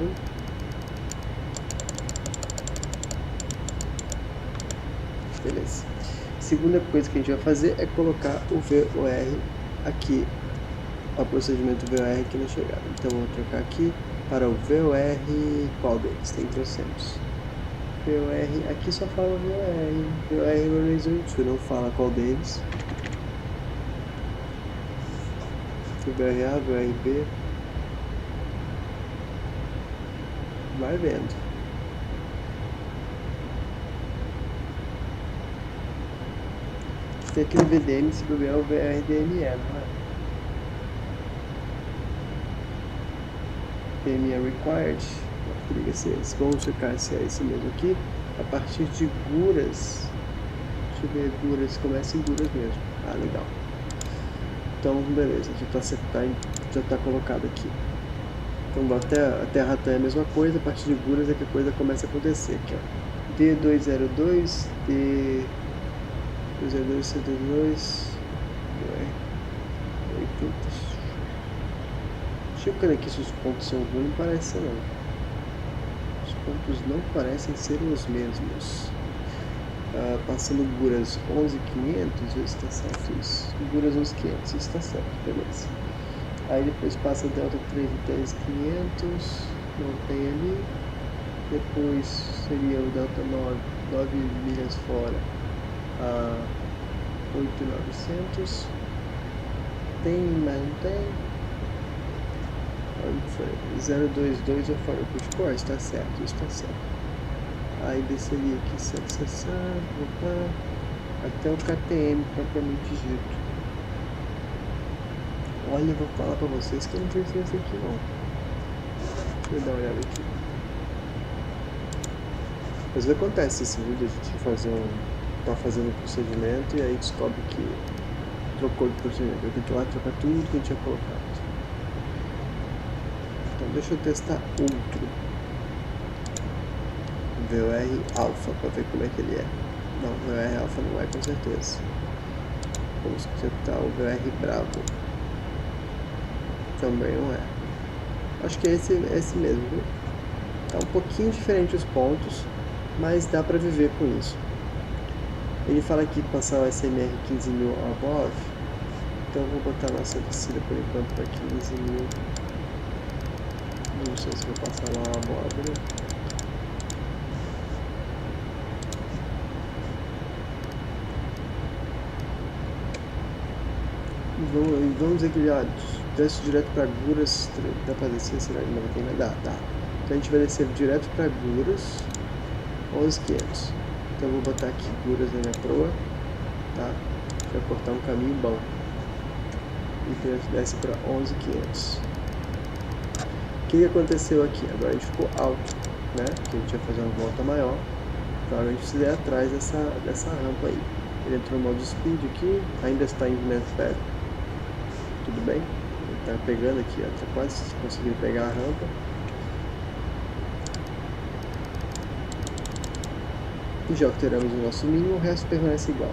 Beleza. Segunda coisa que a gente vai fazer é colocar o VOR aqui, o procedimento VOR aqui na chegada. Então vou trocar aqui para o VOR, qual deles? Tem trocentos. VOR, aqui só fala VOR runway 2, não fala qual deles. VRA, VRB. Vai vendo. Tem aqui no VDM, se bobear, o VRDME, não é? DME required. Poderia ser esse. Vamos checar se é esse mesmo aqui. A partir de guras. Deixa eu ver, guras. Começa em guras mesmo. Ah, legal. Então, beleza. Já tá colocado aqui. Então, até a terra é a mesma coisa. A partir de guras é que a coisa começa a acontecer. Aqui, ó. D202, D202, C202. Checando aqui se os pontos são ruins, não parece não. Os pontos não parecem ser os mesmos. Passando Guras 11.500, ver se está certo isso. Guras 11.500, isso está certo, beleza. Aí depois passa Delta 3 de 10.500, não tem ali. Depois seria o Delta 9 milhas fora a 8.900. Tem, mas não tem. 022 eu falo push course, está certo, isso está certo. Aí desceria aqui 160, voltar até o KTM propriamente dito. Olha, eu vou falar pra vocês que eu não tinha esse aqui não. Deixa eu dar uma olhada aqui. Às vezes acontece esse vídeo, a gente tá fazendo um procedimento e aí descobre que trocou de procedimento. Eu tenho que ir lá trocar tudo que a gente tinha colocado. Então deixa eu testar outro VOR alfa para ver como é que ele é. Não, VOR alfa não é com certeza. Vamos tentar o VOR bravo. Também não é. Acho que é esse mesmo, viu? Tá um pouquinho diferente os pontos, mas dá para viver com isso. Ele fala aqui passar o SMR 15.000 above, então eu vou botar nossa descida por enquanto para 15.000. Não sei se vou passar lá a above, né? Vamos dizer que já desce direto para Guras, dá para descer, será que não tem nada? Dá. Então a gente vai descer direto para Guras, 11.500. Então eu vou botar aqui Guras na minha proa, tá? Vai cortar um caminho bom. E a gente desce para 11.500. O que aconteceu aqui? Agora a gente ficou alto, né? Porque a gente ia fazer uma volta maior. Então a gente precisa ir atrás dessa rampa aí. Ele entrou no modo speed aqui, ainda está em net pad. Tudo bem? Ele está pegando aqui, está quase conseguindo pegar a rampa. E já alteramos o nosso mínimo, o resto permanece igual.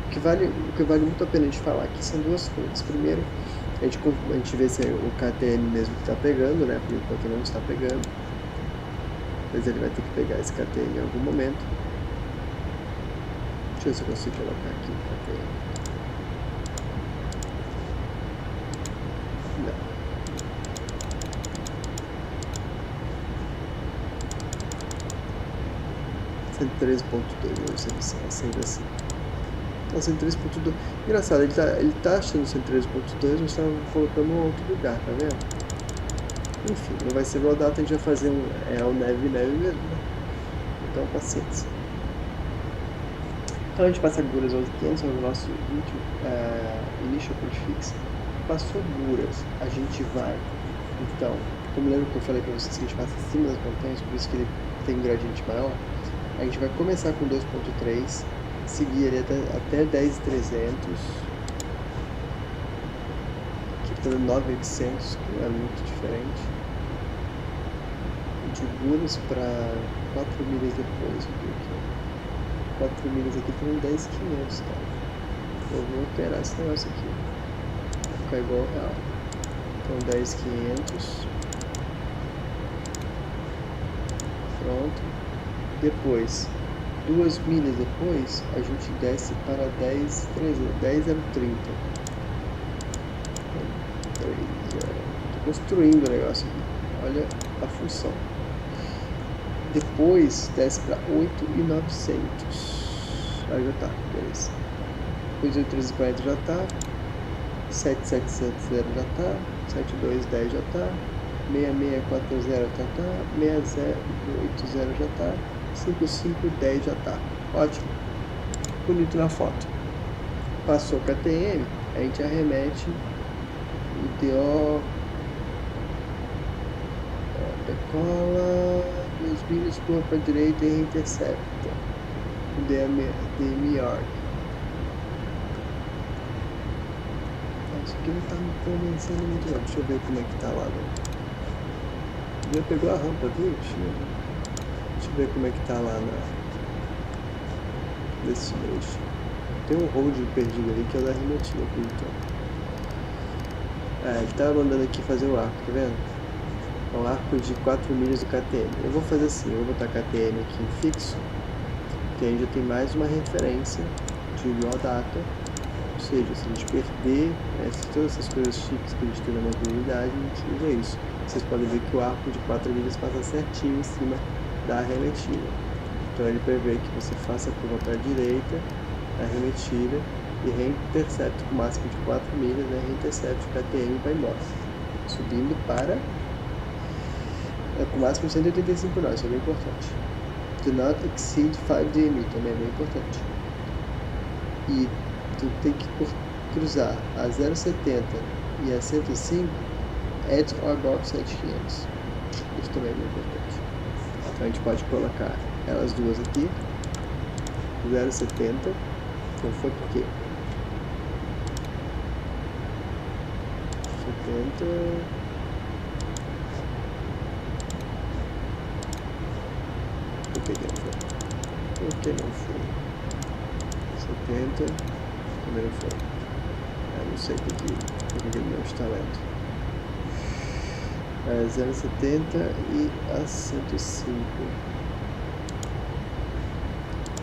O que vale muito a pena a gente falar aqui são duas coisas. Primeiro, a gente vê se é o KTM mesmo que está pegando, né? Por enquanto não está pegando. Mas ele vai ter que pegar esse KTM em algum momento. Deixa eu ver se eu consigo colocar aqui o KTM. Não. 113.2, vamos ver se acende assim. Então 113.2. Engraçado, ele tá achando 113.2, mas está colocando em outro lugar, tá vendo? Enfim, não vai ser rodado, a gente vai fazer o neve mesmo, né? Então paciência. Então a gente passa Guras 11.500, é o nosso último initial point fix. Passou Guras, a gente vai, então, como lembra que eu falei para vocês que a gente passa acima das montanhas, por isso que ele tem um gradiente maior, a gente vai começar com 2.3, seguir ali até 10.300, aqui está dando 9.800, que não é muito diferente, de Guras para 4 milhas depois, 4 milhas aqui estão 10.500, tá? Eu vou operar esse negócio aqui, vai ficar igual ao real. Então 10.500, pronto. Depois, 2 milhas depois, a gente desce para 10.030. Estou construindo o negócio aqui, olha a função. Depois desce para 8.900. Aí já tá, beleza. Depois 8.340 já tá. 7.770 já tá. 7.210 já tá. 6.640 já tá. 6.080 já tá. 5.510 já tá. Ótimo. Bonito na foto. Passou o KTM, a gente arremete o DO. Decola. 2 milhas, curva para a direita e intercepta. DMR. Isso aqui não está me convencendo muito não. Deixa eu ver como é que tá lá. Já pegou a rampa, viu? Deixa eu ver como é que tá lá na Destination. Tem um hold perdido ali que é o da remotinha aqui, então. Ele tava mandando aqui fazer o arco, tá vendo? É um arco de 4 milhas do KTM. Eu vou fazer assim, eu vou botar KTM aqui em fixo, que aí já tem mais uma referência de raw data. Ou seja, se a gente perder todas essas coisas chiques que a gente tem na mobilidade, a gente usa isso. Vocês podem ver que o arco de 4 milhas passa certinho em cima da arremetida. Então ele prevê que você faça a curva para a direita, a arremetida, e reintercepta com o máximo de 4 milhas, né? Reintercepta o KTM e vai embora. Subindo para com o máximo de 185 nós, isso é bem importante. Do not exceed 5 dm, também é bem importante. E tu tem que cruzar a 0,70 e a 105 at or above 7.500. Isso também é bem importante. Então a gente pode colocar elas duas aqui, 0,70, então foi porque 70. Por que não foi? Por que não foi? 70 também não foi. Eu não sei porque ele não está lento. 0,70 e a 105.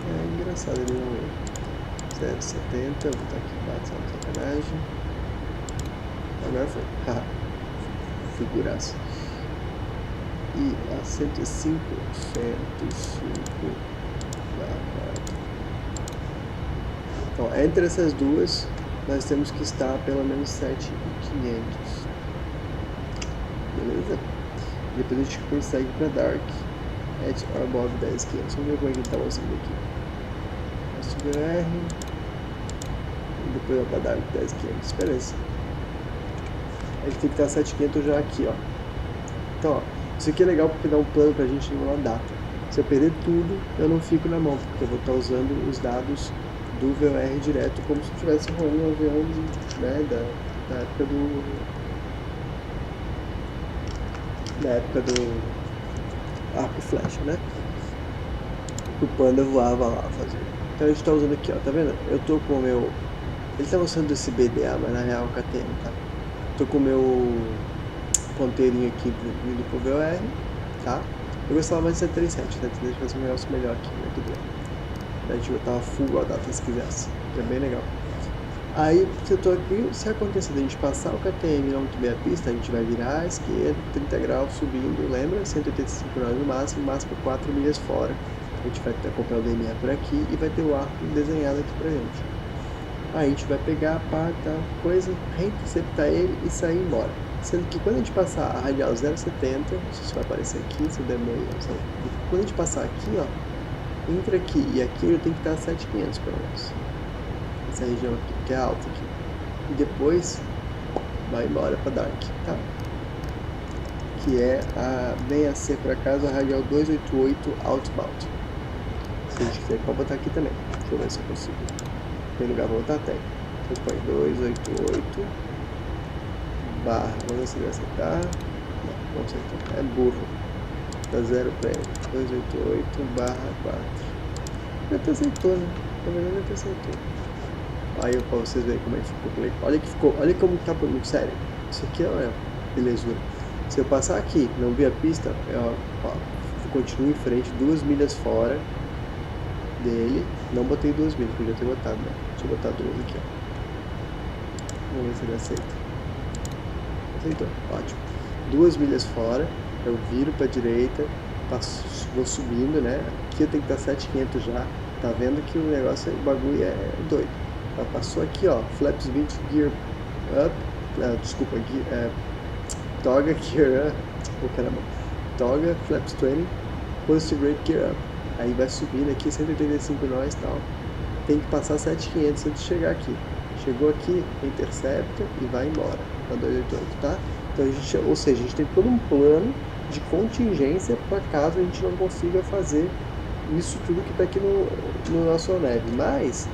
É engraçado ele não ir. 0,70, vou botar aqui embaixo, só sacanagem. Agora foi. Haha. Figuraça. E a 105, 105. Então, entre essas duas, nós temos que estar a pelo menos 7.500. Beleza? Depois a gente consegue para Dark. At or above 10.500. Vamos ver como é que ele está mostrando aqui. SVR. E depois vai para Dark 10.500. Beleza. A gente tem que estar 7.500 já aqui, ó. Então, ó, isso aqui é legal porque dá um plano pra gente numa data. Se eu perder tudo, eu não fico na mão, porque eu vou estar usando os dados do VOR direto, como se estivesse rolando um avião, né, da época do... arco e flecha, né? O Panda voava lá fazendo. Então a gente tá usando aqui, ó, tá vendo? Eu tô com o meu... Ele tá mostrando esse BDA, mas na real é o KTM, tá? Tô com o meu ponteirinho aqui vindo pro VOR, tá? Eu gostava mais de 737, né? Deixa eu fazer um negócio melhor aqui, né? Tudo bem. A gente botava full a data se quisesse, que é bem legal. Aí, se eu tô aqui, se acontecer de a gente passar o KTM e não tiver a pista, a gente vai virar à esquerda, 30 graus subindo, lembra? 185 graus no máximo 4 milhas fora. A gente vai acompanhar o DME por aqui e vai ter o arco desenhado aqui pra gente. Aí a gente vai pegar a pá, tal coisa, reinterceptar ele e sair embora. Sendo que quando a gente passar a radial 0,70, isso vai aparecer aqui, se der meio, quando a gente passar aqui, ó, Entre aqui e aqui eu tenho que estar a 7.500 pelo menos. Essa região aqui, que é alta aqui. E depois vai embora para Dark, tá? Que é a VECC por acaso, a radial 288 outbound. Se a gente quiser, pode botar aqui também. Deixa eu ver se eu consigo. Tem lugar para botar? Tem. Então põe 288 barra. Vamos ver se ele vai aceitar. Não aceitar. É burro. Dá 0 para ele. 288 barra 4. Ele até aceitou, né? Na verdade ele até aceitou. Aí para vocês verem como é que ficou. Olha que ficou. Olha como tá muito sério. Isso aqui é belezura. Se eu passar aqui, não ver a pista, eu continuo em frente, 2 milhas fora dele. Não botei 2 milhas, podia ter botado, né? Deixa eu botar 2 aqui, ó. Vamos ver se ele aceita. Aceitou, ótimo. 2 milhas fora, eu viro para a direita, vou subindo, né? Aqui eu tenho que estar 7.500 já. Tá vendo que o negócio, o bagulho é doido. Passou aqui, ó, flaps 20 gear up, desculpa, toga gear up, caramba, toga flaps 20, positive rate gear up. Aí vai subindo aqui, 185 nós e tal. Tem que passar 7.500 antes de chegar aqui. Chegou aqui, intercepta e vai embora para 288, tá? Então a gente, ou seja, a gente tem todo um plano de contingência para caso a gente não consiga fazer isso tudo que está aqui no nosso neve. Mas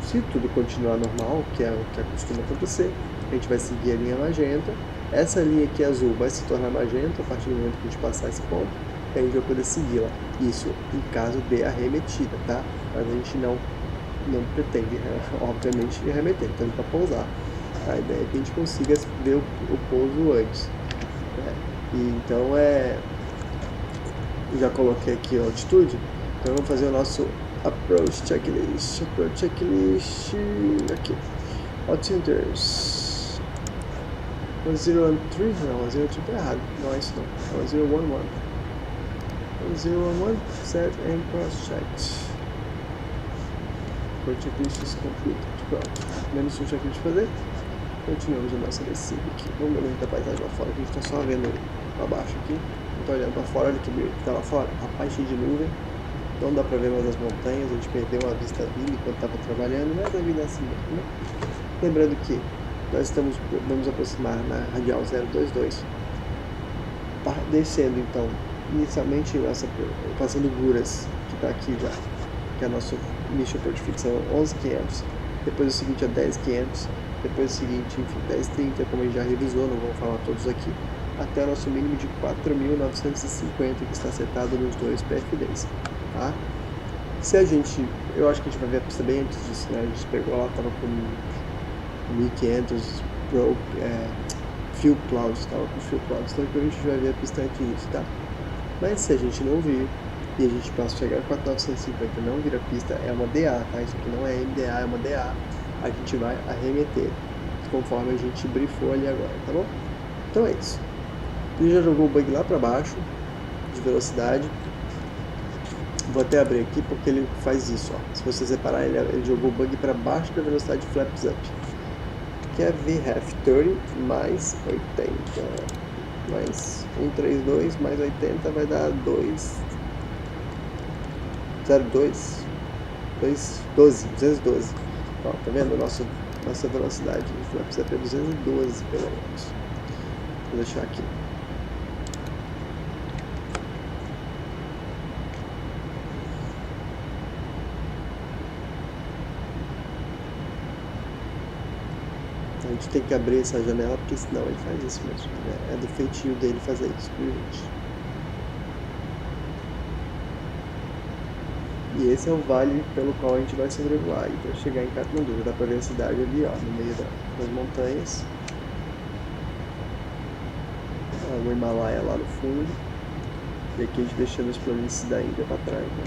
se tudo continuar normal, que é o que costuma acontecer, a gente vai seguir a linha magenta. Essa linha aqui azul vai se tornar magenta a partir do momento que a gente passar esse ponto, e a gente vai poder seguir lá. Isso em caso de arremetida, tá? Mas a gente não pretende, obviamente, arremeter, então para pousar. A ideia é que a gente consiga ver o pouso antes. Né? E então já coloquei aqui a altitude, então vamos fazer o nosso approach checklist. Aqui. Altimeters. 1013? Não, 103 tá errado. Não é isso não. É 1011. 1011, set and cross checked. O checklist is complete. Pronto. Menos um checklist fazer. Continuamos a nossa descida aqui. Vamos ver muita paisagem lá fora, que a gente está só vendo para baixo aqui. Não está olhando para fora, olha que está lá fora. Rapaz, cheio de nuvem. Não dá para ver mais as montanhas. A gente perdeu a vista vindo enquanto estava trabalhando, mas a vida é assim mesmo, né? Lembrando que nós vamos aproximar na radial 022. Descendo então, inicialmente passando Guras, que está aqui já, que é a nossa initial port fixação 11.500. Depois o seguinte é 10.500. Depois o seguinte, enfim, 10.30, como a gente já revisou, não vou falar todos aqui, até o nosso mínimo de 4.950, que está setado nos dois PFDs, tá? Se a gente, eu acho que a gente vai ver a pista bem antes disso, né? A gente pegou lá, tava com 1.500 fuel clouds, tava com fuel clouds, então a gente vai ver a pista antes disso, tá? Mas se a gente não vir, e a gente passa a chegar a 4.950 e não vir a pista, é uma DA, tá? Isso aqui não é MDA, é uma DA. A gente vai arremeter conforme a gente briefou ali agora, tá bom? Então é isso. Ele já jogou o bug lá para baixo de velocidade. Vou até abrir aqui porque ele faz isso, ó. Se você separar, ele jogou o bug para baixo da velocidade flaps up, que é VNKT mais 80 mais 132 mais 80 vai dar 212. Ó, tá vendo? Nossa velocidade de flaps up é 212 pelo menos. Vou deixar aqui. A gente tem que abrir essa janela porque senão ele faz isso mesmo. É do feitio dele fazer isso, viu, gente? E esse é o vale pelo qual a gente vai sobrevoar para chegar em Katmandu. Dá pra ver a cidade ali, ó, no meio das montanhas. O Himalaia lá no fundo. E aqui a gente deixando as planícies da Índia pra trás, né?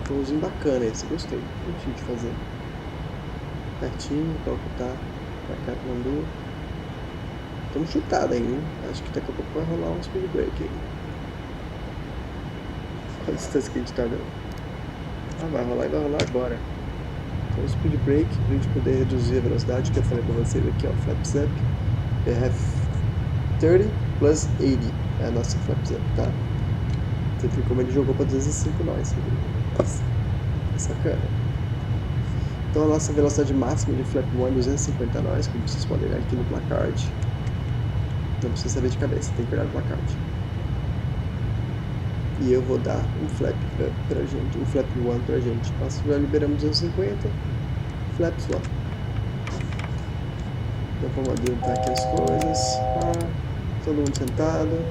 Pousinho bacana esse, gostei. Curti de fazer. Pertinho, Calcutá-Katmandu. Estamos chutados ainda, hein? Acho que daqui a pouco vai rolar um speed break aí. Qual a distância que a gente tá dando? Ah, vai rolar e vai rolar agora. Então, speed break, pra gente poder reduzir a velocidade que eu falei pra vocês aqui, ó, flaps up. We have 30 plus 80 é a nossa flaps up, tá? Você viu como ele jogou para 205 nós. É sacana. Então a nossa velocidade máxima de flap 1 é 250 nós, como vocês podem ver aqui no placard. Não precisa saber de cabeça, tem que olhar no placard. E eu vou dar um flap pra gente, um flap 1 pra gente. Nós já liberamos 250, flaps 1. Então vamos adiantar aqui as coisas. Todo mundo sentado.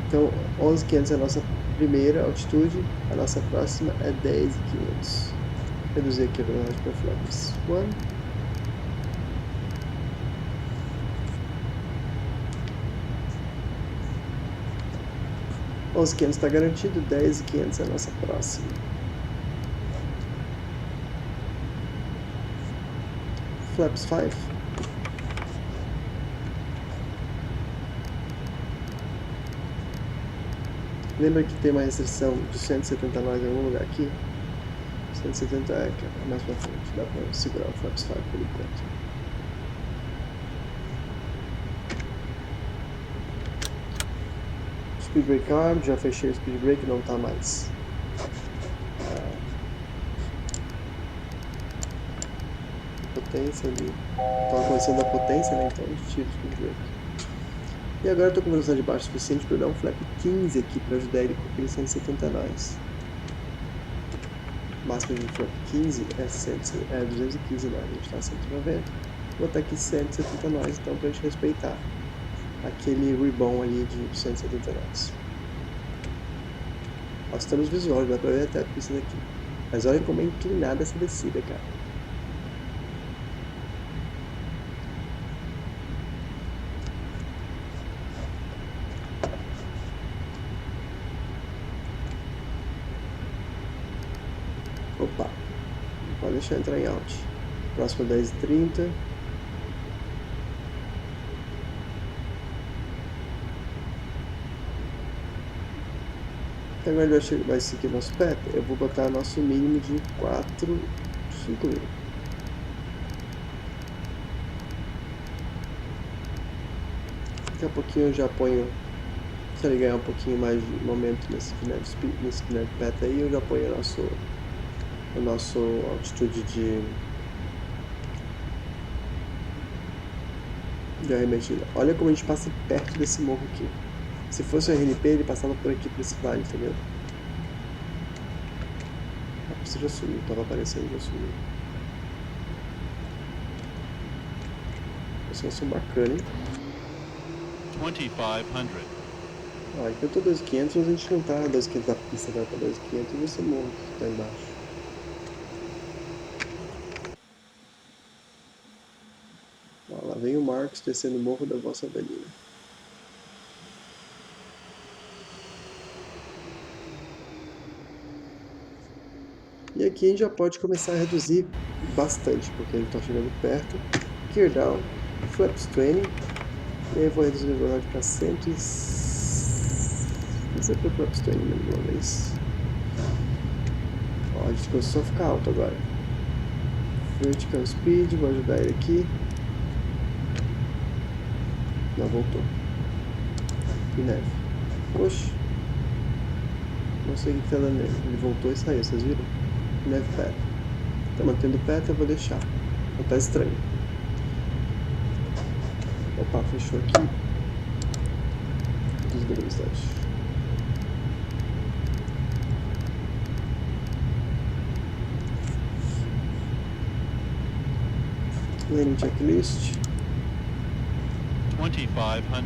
Então 11.500 é a nossa primeira altitude, a nossa próxima é 10.500. Reduzir aqui a velocidade para flaps 1. Os 500 está garantido, 10.500 é a nossa próxima. Flaps 5. Lembra que tem uma restrição de 170 nós em algum lugar aqui? 170 é mais pra frente, dá pra segurar o flaps 5 por enquanto. Speed brake arm, já fechei o speed brake, não tá mais. Potência ali. Tava começando a potência, né? Então a gente tira o speed brake. E agora eu tô com velocidade baixa o suficiente para dar um flap 15 aqui para ajudar ele com aquele 170 nós. O máximo de flap 15 é 215 nós, a gente tá a 190. Vou botar aqui 170 nós, então pra gente respeitar aquele ribbon ali de 170 nós. Nós estamos visual, dá pra ver até a pista daqui. Mas olha como é inclinada essa descida, cara. Opa, não pode deixar entrar em out. Próximo 10h30. Agora ele vai seguir nosso pé. Eu vou botar nosso mínimo de 5 mil. Daqui a pouquinho eu já ponho, se ele ganhar um pouquinho mais de momento nesse final de pet aí, eu já ponho o nosso altitude de arremetida. Olha como a gente passa perto desse morro aqui. Se fosse o RNP, ele passava por aqui, por esse vale, entendeu? A pista já sumiu, tava aparecendo, já sumiu. Esse é um som bacana, hein? 2500. Aqui eu tô 2.500, mas a gente não tá 2.500 da pista, vai pra 2.500 e esse morro que tá embaixo. Ó, lá vem o Marcos descendo o morro da Vossa Avelina. E aqui a gente já pode começar a reduzir bastante, porque a gente está chegando perto. Gear down, flaps 20, e aí eu vou reduzir a velocidade para 100. Vou dizer para flaps 20 mesmo uma vez. Ó, a gente começou a ficar alto agora. Vertical speed, vou ajudar ele aqui. Não, voltou. E neve. Oxi. Não sei o que está dando nele. Ele voltou e saiu, vocês viram? Neve pet. Tá mantendo pet, eu vou deixar. Não tá estranho. Opa, fechou aqui. Reduzir a velocidade. Landing checklist. 2500.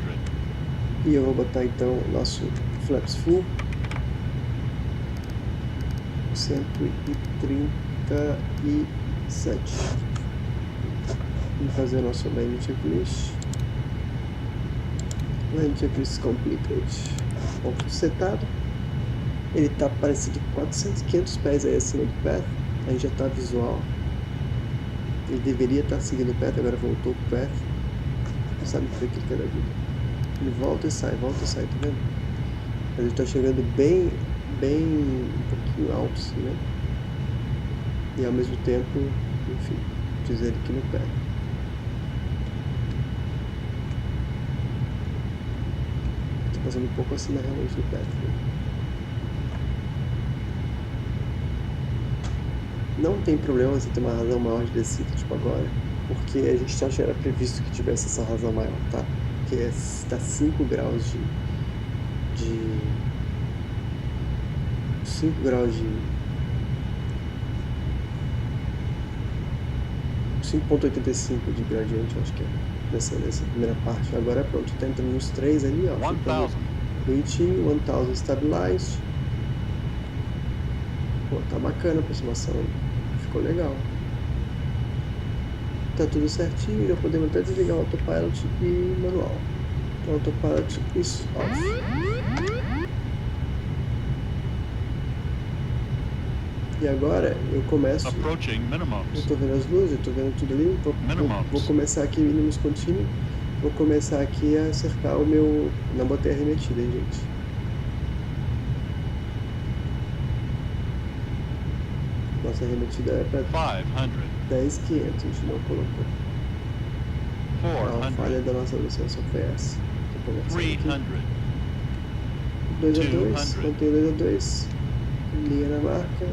E eu vou botar então o nosso flaps full. 137. Vamos fazer o nosso landing checklist. Landing checklist completed. Ponto setado. Ele está parecido com 500 pés aí acima do path. A gente já está visual. Ele deveria estar seguindo o path, agora voltou pro path. Não sabe o que ele quer da vida. Ele volta e sai, tá vendo? A gente está chegando bem um pouquinho alto, assim, né? E ao mesmo tempo, enfim, dizer aqui no pé. passando um pouco acima realmente do teto. Não tem problema você ter uma razão maior de descida, tipo agora, porque a gente já era previsto que tivesse essa razão maior, tá? Que está 5 graus de 5 graus de 5,85 de gradiente, acho que é, nessa primeira parte. Agora pronto, tá entrando nos 3 ali, ó. 1000 stabilized. Pô, tá bacana a aproximação aí. Ficou legal. Tá tudo certinho, já podemos até desligar o autopilot e manual. Então, autopilot is off. E agora eu começo. Eu tô vendo as luzes, eu tô vendo tudo ali. Vou começar aqui mínimos contínuo. Vou começar aqui a acertar o meu. Não botei a arremetida, hein, gente. Nossa arremetida é para 10.500, a gente não colocou. A falha da nossa licença foi essa. 2-2, mantém 2-2. Linha na marca.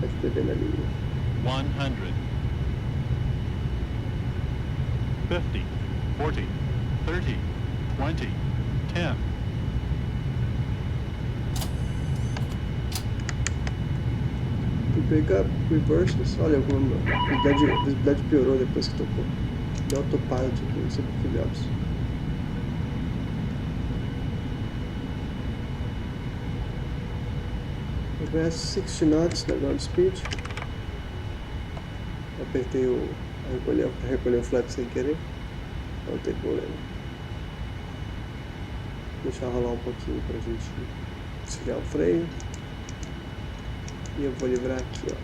FPV na linha. 100, 50, 40, 30, 20, 10. Pick up, reverses. Olha como a visibilidade piorou depois que tocou. Deu autopilot aqui, não sei por que diabos. Eu conheço 60 knots na ground speed. Apertei para recolher o flap sem querer. Não tem problema. Deixar rolar um pouquinho pra gente esfriar o freio. E eu vou livrar aqui, ó,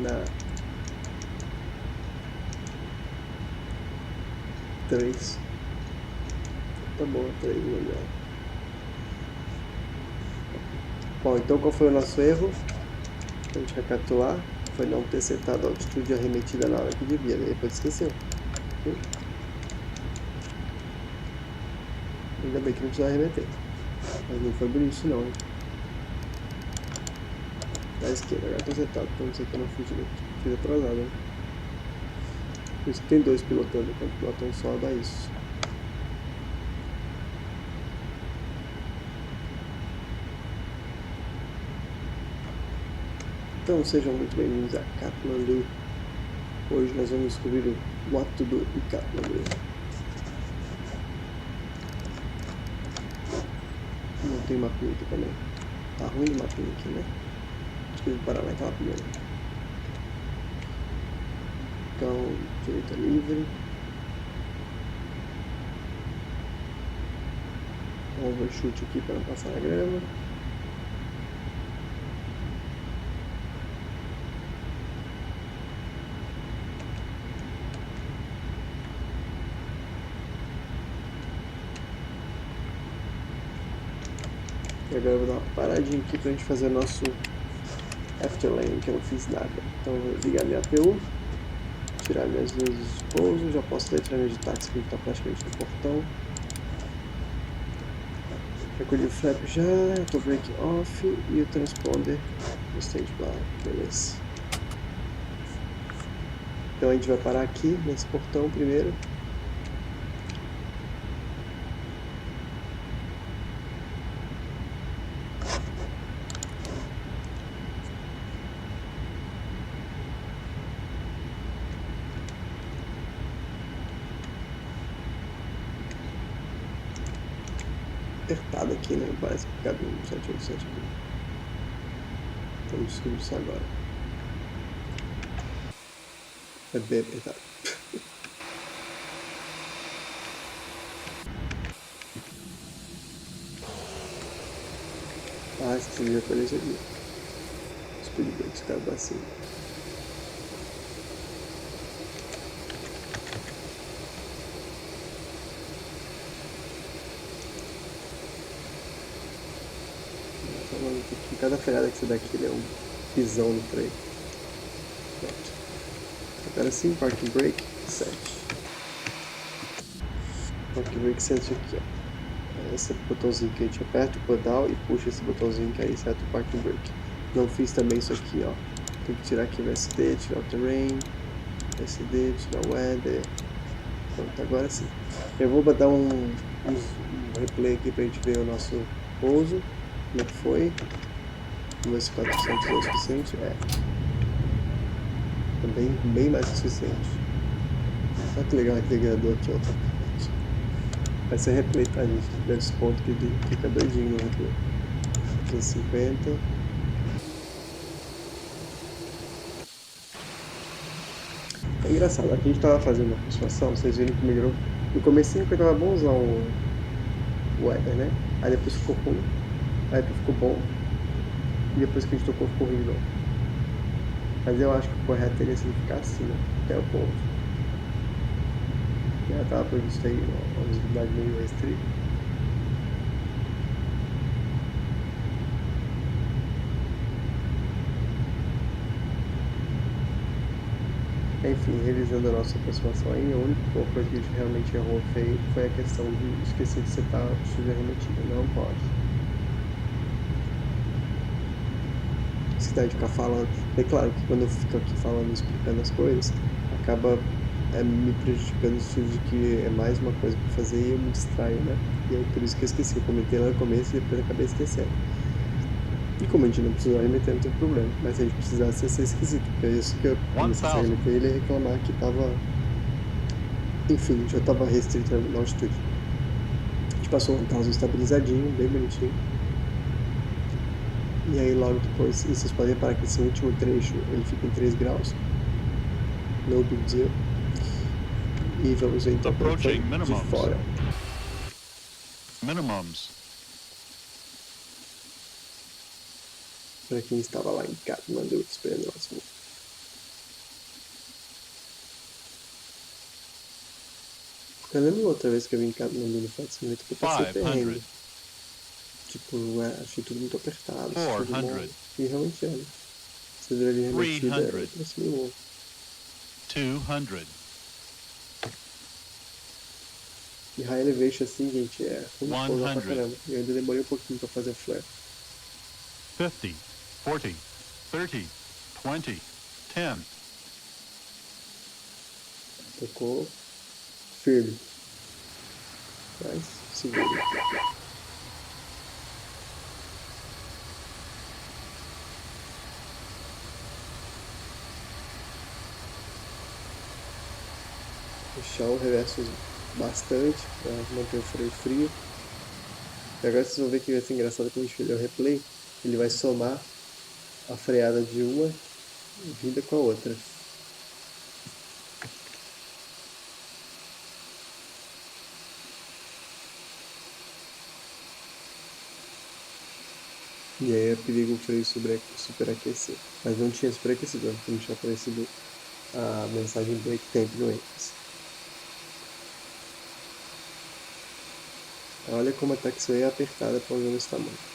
na 3. Tá bom, 3 melhor. Bom, então qual foi o nosso erro? Pra gente recapitular, foi não ter setado a altitude arremetida na hora que devia, né? Depois esqueceu. Ainda bem que não precisava arremeter. Mas não foi por isso não, hein? Da esquerda, agora tô setado, pra não ser que eu não fiz atrasado, né? Por isso que tem 2 pilotando, quando pilota um só dá isso. Então sejam muito bem-vindos a Katmandu. Hoje nós vamos descobrir o what to do em Katmandu. Não tem mapinha aqui também. Tá ruim o mapinha aqui, né? Acho que eu vou parar naquela primeira. Então, direita livre. Overshoot aqui para não passar na grama. E agora eu vou dar uma paradinha aqui pra gente fazer o nosso afterlane, que eu não fiz nada. Então eu vou ligar minha APU, tirar minhas luzes de pouso, já posso ler treinamento de táxi, que está praticamente no portão. Recolhi o flap já, eu tô break off e o transponder no standby, beleza. Então a gente vai parar aqui nesse portão primeiro. Apertado aqui, né? Parece que cabe um 787 aqui. Vamos descobrir isso agora. É bem apertado. Ah, esqueci de recolher isso aqui. Speed brakes, cara, bacia. Cada freada que você dá aqui, ele é um pisão no freio. Pronto. Agora sim, parking brake, 7. Parking brake 7 aqui, ó. esse botãozinho que a gente aperta o pedal e puxa esse botãozinho que aí seta o parking brake. Não fiz também isso aqui, ó. Tem que tirar aqui o SD, tirar o terrain, SD, tirar o weather. Pronto, agora sim. Eu vou dar um replay aqui pra gente ver o nosso pouso, como é que foi. Vamos ver se 400 é o suficiente. É. Bem mais que o suficiente. Olha que legal aquele grador aqui, ó. Vai ser replay, tá, gente? Der desconto que ele fica doidinho no replay. 250. É engraçado, aqui a gente tava fazendo a aproximação, vocês viram que melhorou. No comecinho que eu tava bonzão o weather, né? Aí depois ficou ruim, aí depois ficou bom, e depois que a gente tocou ficou ruim de novo. Mas eu acho que o correto teria sido ficar assim, né? Até o ponto. Já tava previsto aí uma visibilidade meio restrita. Enfim, revisando a nossa aproximação aí, a única coisa que a gente realmente errou feio foi a questão de esquecer de setar o estilo de arremetida. Não pode. Se dá de ficar falando. É claro que quando eu fico aqui falando e explicando as coisas, acaba me prejudicando no sentido de que é mais uma coisa para fazer e eu me distraio, né? E aí por isso que eu esqueci. Eu comentei lá no começo e depois acabei esquecendo. E como a gente não precisou arremeter, não tem problema. Mas se a gente precisasse, ia ser esquisito. Porque é isso que eu comecei a arremeter, ele ia reclamar que tava... Enfim, já tava restrito na altitude. A gente passou um caso estabilizadinho, bem bonitinho. E aí logo depois, e vocês podem reparar que esse último trecho, ele fica em 3 graus. No big deal. E vamos ver então como foi de fora. Minimums. Para quem estava lá em Katmandu esperando o nosso voo. Eu lembro outra vez que eu vim em Katmandu no FSX que eu passei perrengue. Tipo, achei tudo muito apertado, tudo bom. E realmente era. Você viu ali remetida, era pra cima do morro. 200. E high elevation assim, gente, é ruim de pousar pra caramba. E eu ainda demorei um pouquinho pra fazer o flare. 50, 40, 30, 20, 10. Tocou firme. Mas, seguro. Deixar o reverso bastante para manter o freio frio. E agora vocês vão ver que vai ser engraçado quando a gente fizer o replay. Ele vai somar a freada de uma vinda com a outra. E aí é perigo o freio superaquecer. Mas não tinha superaquecido, não tinha aparecido a mensagem break temp no ênfase. Olha como a taxiway é apertada para usar esse tamanho.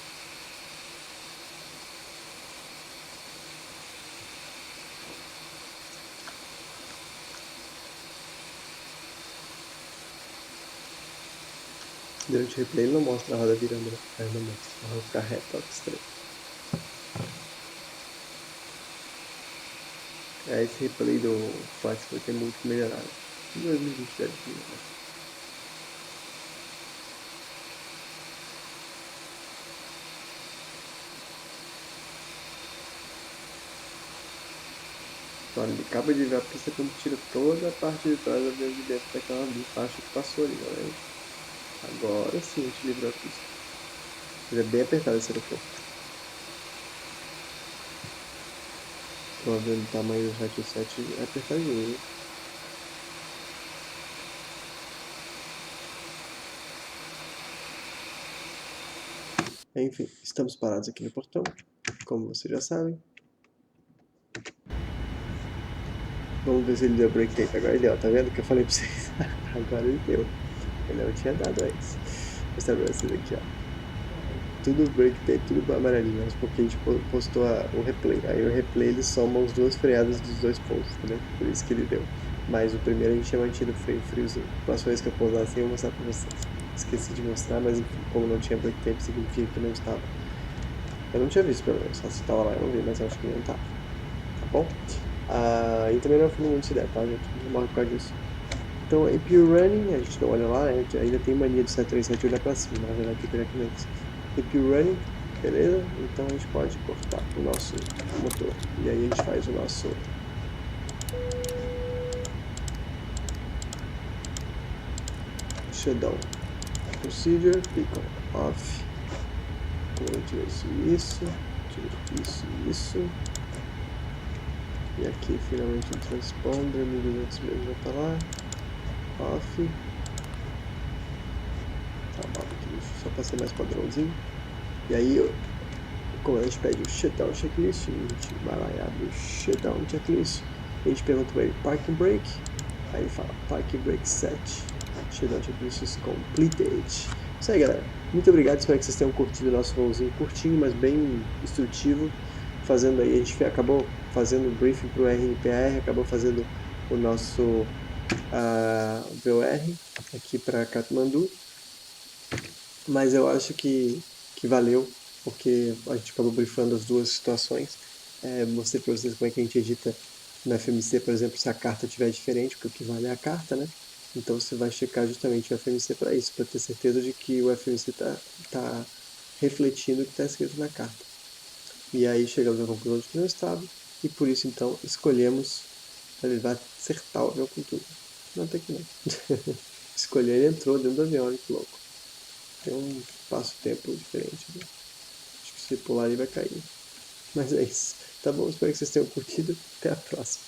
Durante o replay ele não mostra a roda virando, mas não mostra. A roda ficar reta, ó, que estranho. Esse replay do Flex vai ter muito que melhorar. Em 2020 deve melhorar. Olha, ele acaba de ver a pista quando tira toda a parte de trás da vez de dentro daquela faixa que passou ali, galera. Agora sim a gente livrou a pista. Ele é bem apertado esse aeroporto. Tô vendo o tamanho do 787 é apertadinho, né? Enfim, estamos parados aqui no portão, como vocês já sabem. Vamos ver se ele deu break tape. Agora ele deu, tá vendo o que eu falei pra vocês? Agora ele deu. Ele não tinha dado antes. Vou mostrar pra vocês aqui, ó. Tudo break tape, tudo amarelinho, mas porque a gente postou o replay. Aí o replay ele soma as duas freadas dos dois pontos, entendeu? Por isso que ele deu. Mas o primeiro a gente tinha mantido o freio friozinho. Próxima vez que eu pousar assim eu vou mostrar pra vocês. esqueci de mostrar, mas enfim, como não tinha break tape, significa que não estava. Eu não tinha visto, pelo menos, só se estava lá eu não vi, mas acho que não estava, tá bom? E também não foi muito ideia, tá, gente? Não morre por causa disso. Então, APU Running, a gente não olha lá, né? Ainda tem mania do 737 olhar pra cima, na verdade tem que olhar aqui neles. APU Running, beleza? Então a gente pode cortar o nosso motor. E aí a gente faz o nosso shutdown procedure, click on off. Vou tirar isso, tira isso e isso. E aqui finalmente o transponder, 1200 mesmo já tá lá. Off. Tá bom, aqui, só pra ser mais padrãozinho. E aí, como a gente pede o shutdown checklist, a gente vai lá e abre o shutdown checklist. E a gente pergunta para ele parking brake. Aí ele fala parking brake set. Shutdown checklist is completed. Isso aí, galera. Muito obrigado. Espero que vocês tenham curtido o nosso voozinho curtinho, mas bem instrutivo. Fazendo aí, a gente acabou fazendo o briefing para o RNPR, acabou fazendo o nosso VOR aqui para Katmandu. Mas eu acho que valeu, porque a gente acabou briefando as duas situações. Mostrei para vocês como é que a gente edita no FMC, por exemplo, se a carta estiver diferente, porque o que vale é a carta, né? Então você vai checar justamente o FMC para isso, para ter certeza de que o FMC tá refletindo o que está escrito na carta. E aí chegamos à conclusão de que não estava, e por isso então escolhemos, ele vai acertar o avião com tudo. Não, até que não. Escolher, ele entrou dentro do avião, olha que louco. Tem um espaço-tempo diferente, né? Acho que se pular ele vai cair. Mas é isso. Tá bom? Espero que vocês tenham curtido. Até a próxima.